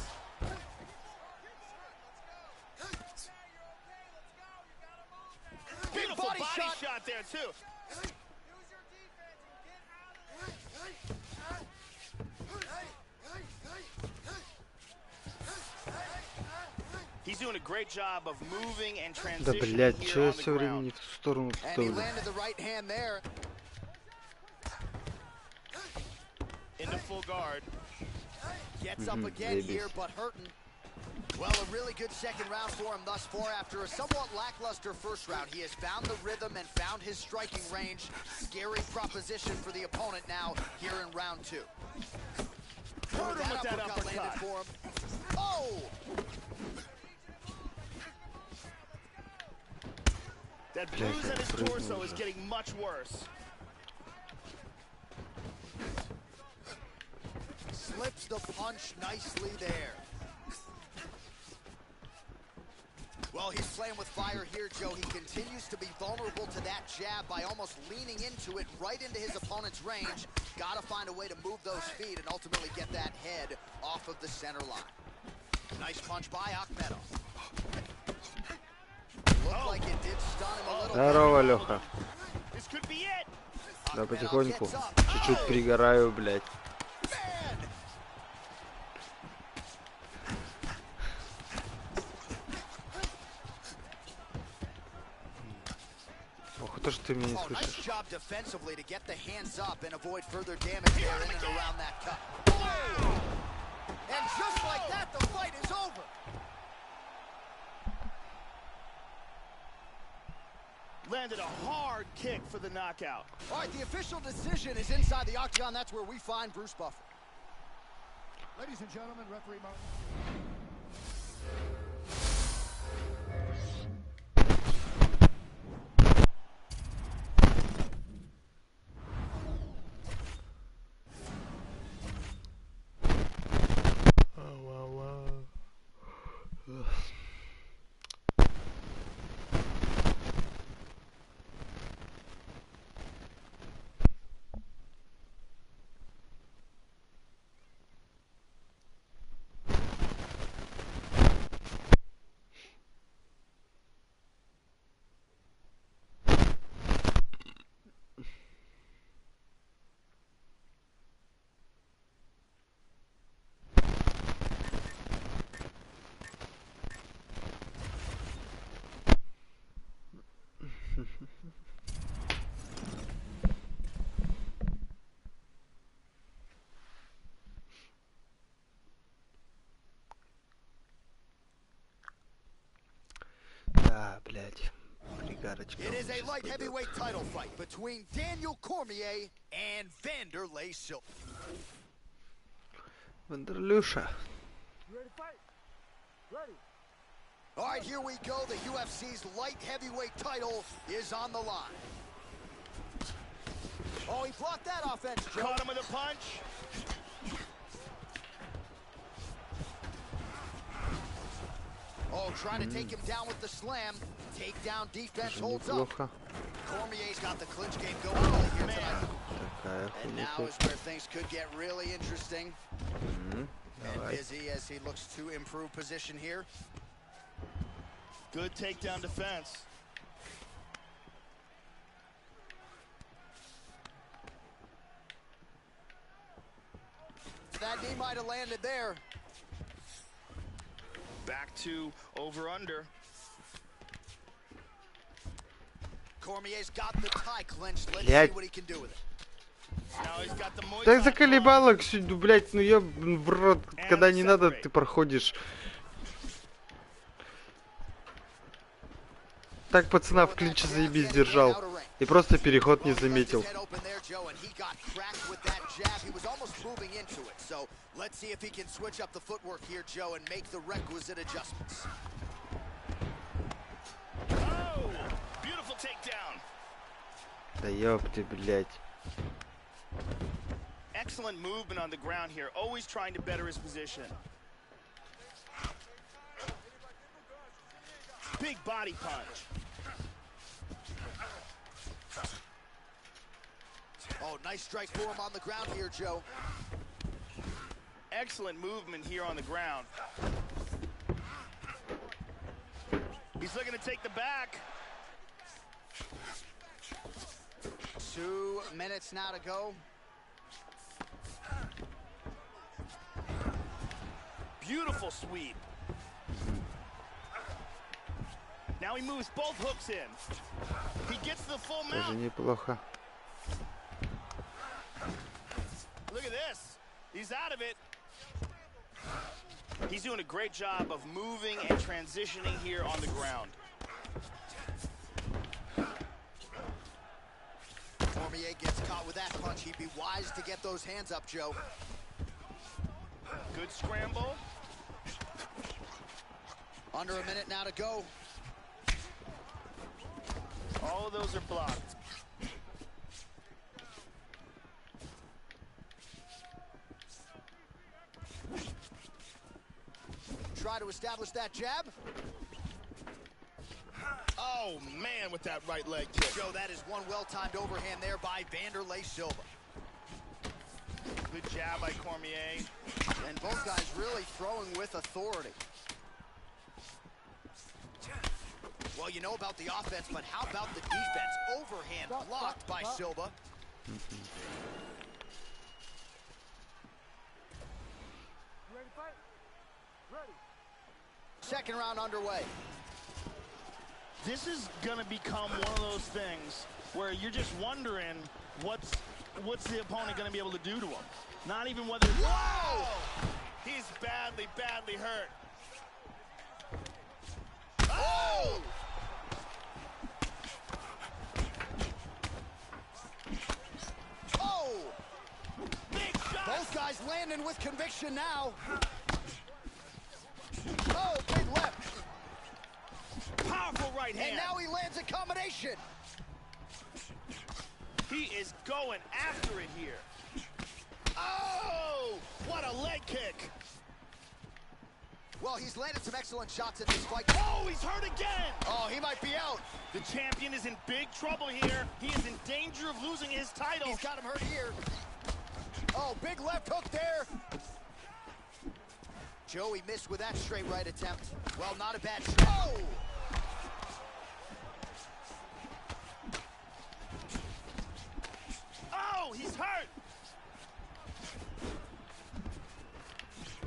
there too. He's doing a great job of moving and Да, transitioning блядь, here чё я on the все время ground. не в ту сторону And he ставлю? landed the right hand there. Into full guard. Gets up again here, but hurting. Well, a really good second round for him thus far. After a somewhat lackluster first round, he has found the rhythm and found his striking range. Scary proposition for the opponent now here in round two. Hurt him with that uppercut. Landed for him. Oh! That bruise on his torso is getting much worse. Slips the punch nicely there. Well, he's playing with fire here, Joe. He continues to be vulnerable to that jab by almost leaning into it right into his opponent's range. Gotta find a way to move those feet and ultimately get that head off of the center line. Nice punch by Akhmedov. Looked like it did stun him a little. Здорово, Леха. This could be it. Да, потихоньку. Чуть-чуть пригораю, блядь. То, что ты меня не слышишь. Landed a hard kick for the knockout. All right, the official decision is inside the octagon. That's where we find Bruce Buffer. Ladies and gentlemen, referee Martin. It is a light heavyweight title fight between Daniel Cormier and Wanderlei Silva. Wanderluша. Ready to fight? Ready. All right, here we go. The UFC's light heavyweight title is on the line. Oh, he blocked that offense, Joe. Caught him with a punch. Oh, trying to take him down with the slam. Takedown defense holds up. Cormier's got the clinch game going on here tonight. And now is where things could get really interesting. And busy as he looks to improve position here. Good takedown defense. That knee might have landed there. Back to over-under. Cormier's got the tie clinched. Let's see what he can do with it. Now he's got the Muay Так Thai заколебало, блядь, ну я в рот, когда не надо, ты проходишь. Так пацана в клинче заебись держал. И просто переход не заметил. Да ёпты, блядь. Excellent movement on the ground here, always trying to better his position. Big body punch. Oh, nice strike for him on the ground here, Joe. Excellent movement here on the ground. He's looking to take the back. 2 minutes now to go. Beautiful sweep. Now he moves both hooks in. He gets the full mount. Тоже неплохо. Look at this. He's out of it. He's doing a great job of moving and transitioning here on the ground. Cormier gets caught with that punch. He'd be wise to get those hands up, Joe. Good scramble. Under a minute now to go. All of those are blocked. Try to establish that jab. Oh, man, with that right leg kick. Joe, that is one well-timed overhand there by Vanderlei Silva. Good jab by Cormier. And both guys really throwing with authority. Well, you know about the offense, but how about the defense? Overhand blocked by Silva. Ready to fight? Ready. Second round underway. This is gonna become one of those things where you're just wondering what's the opponent gonna be able to do to him. Not even whether. Whoa! He's badly hurt. Oh! Oh! Big shot! Both guys landing with conviction now. Oh, big left. Powerful right hand. And now he lands a combination. He is going after it here. Oh! What a leg kick. Well, he's landed some excellent shots in this fight. Oh, he's hurt again. Oh, he might be out. The champion is in big trouble here. He is in danger of losing his title. He's got him hurt here. Oh, big left hook there. Joey missed with that straight right attempt. Well, not a bad shot. Oh! Oh, he's hurt.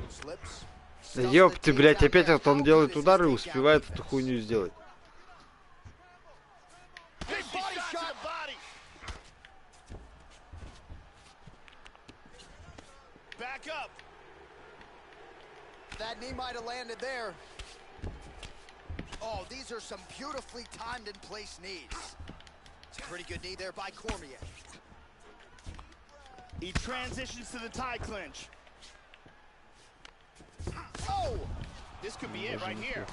Slips. Да ёпты, блядь, опять вот он делает удары и успевает эту хуйню сделать. Big body shot. Body. Back up. That knee might have landed there. Oh, these are some beautifully timed and placed knees. Pretty good knee there by Cormier. He transitions to the tie clinch. Oh! This could be it right here.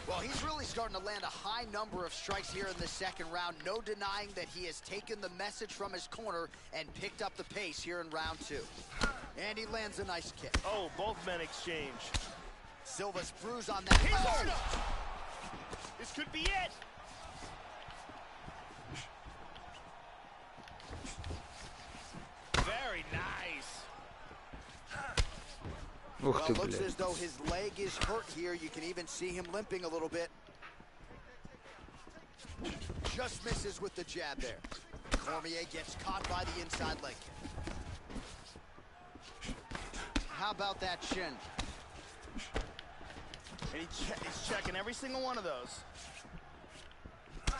Well, he's really starting to land a high number of strikes here in the second round. No denying that he has taken the message from his corner and picked up the pace here in round two. And he lands a nice kick. Oh, both men exchange. Silva's bruise on that. He's Oh! hurt. This could be it. Very nice. Ух ты, Well, looks блядь. as though his leg is hurt here. You can even see him limping a little bit. Just misses with the jab there. Cormier gets caught by the inside leg kick. How about that shin? And he's checking every single one of those.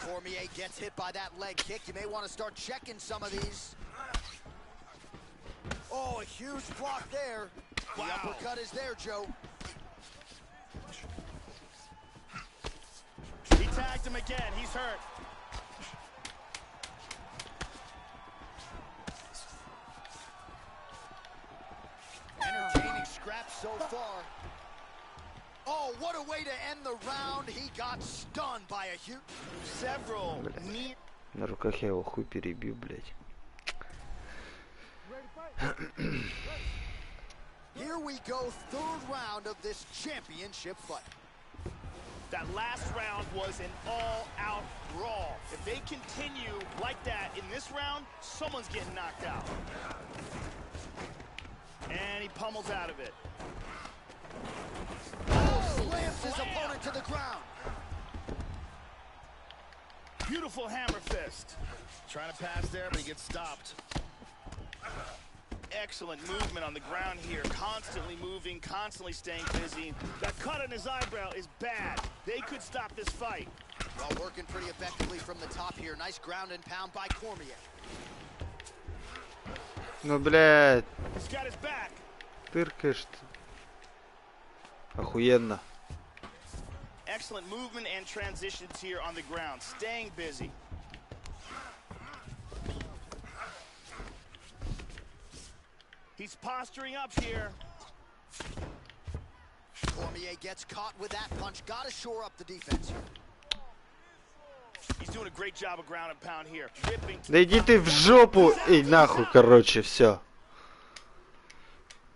Cormier gets hit by that leg kick. You may want to start checking some of these. Oh, a huge block there. The Wow. uppercut is there, Joe. He tagged him again. He's hurt. Entertaining scraps so far. Oh, what a way to end the round. He got stunned by a huge... Several knee... На руках я его хуй перебью, блядь. Here we go, third round of this championship fight. That last round was an all-out brawl. If they continue like that in this round, someone's getting knocked out. And he pummels out of it. Oh, slams his opponent to the ground. Beautiful hammer fist. Trying to pass there, but he gets stopped. Excellent movement on the ground here. Constantly moving, constantly staying busy. That cut on his eyebrow is bad. They could stop this fight. Well, working pretty effectively from the top here. Nice ground and pound by Cormier. Ну, блядь. He's got his back. Тыркаешь ты. Охуенно. Excellent movement and transitions here on the ground. Staying busy. He's posturing up here. Cormier gets caught with that punch. Gotta shore up the defense here. He's doing a great job of ground and pound here. Ripping. Да иди ты в жопу и нахуй, короче, все.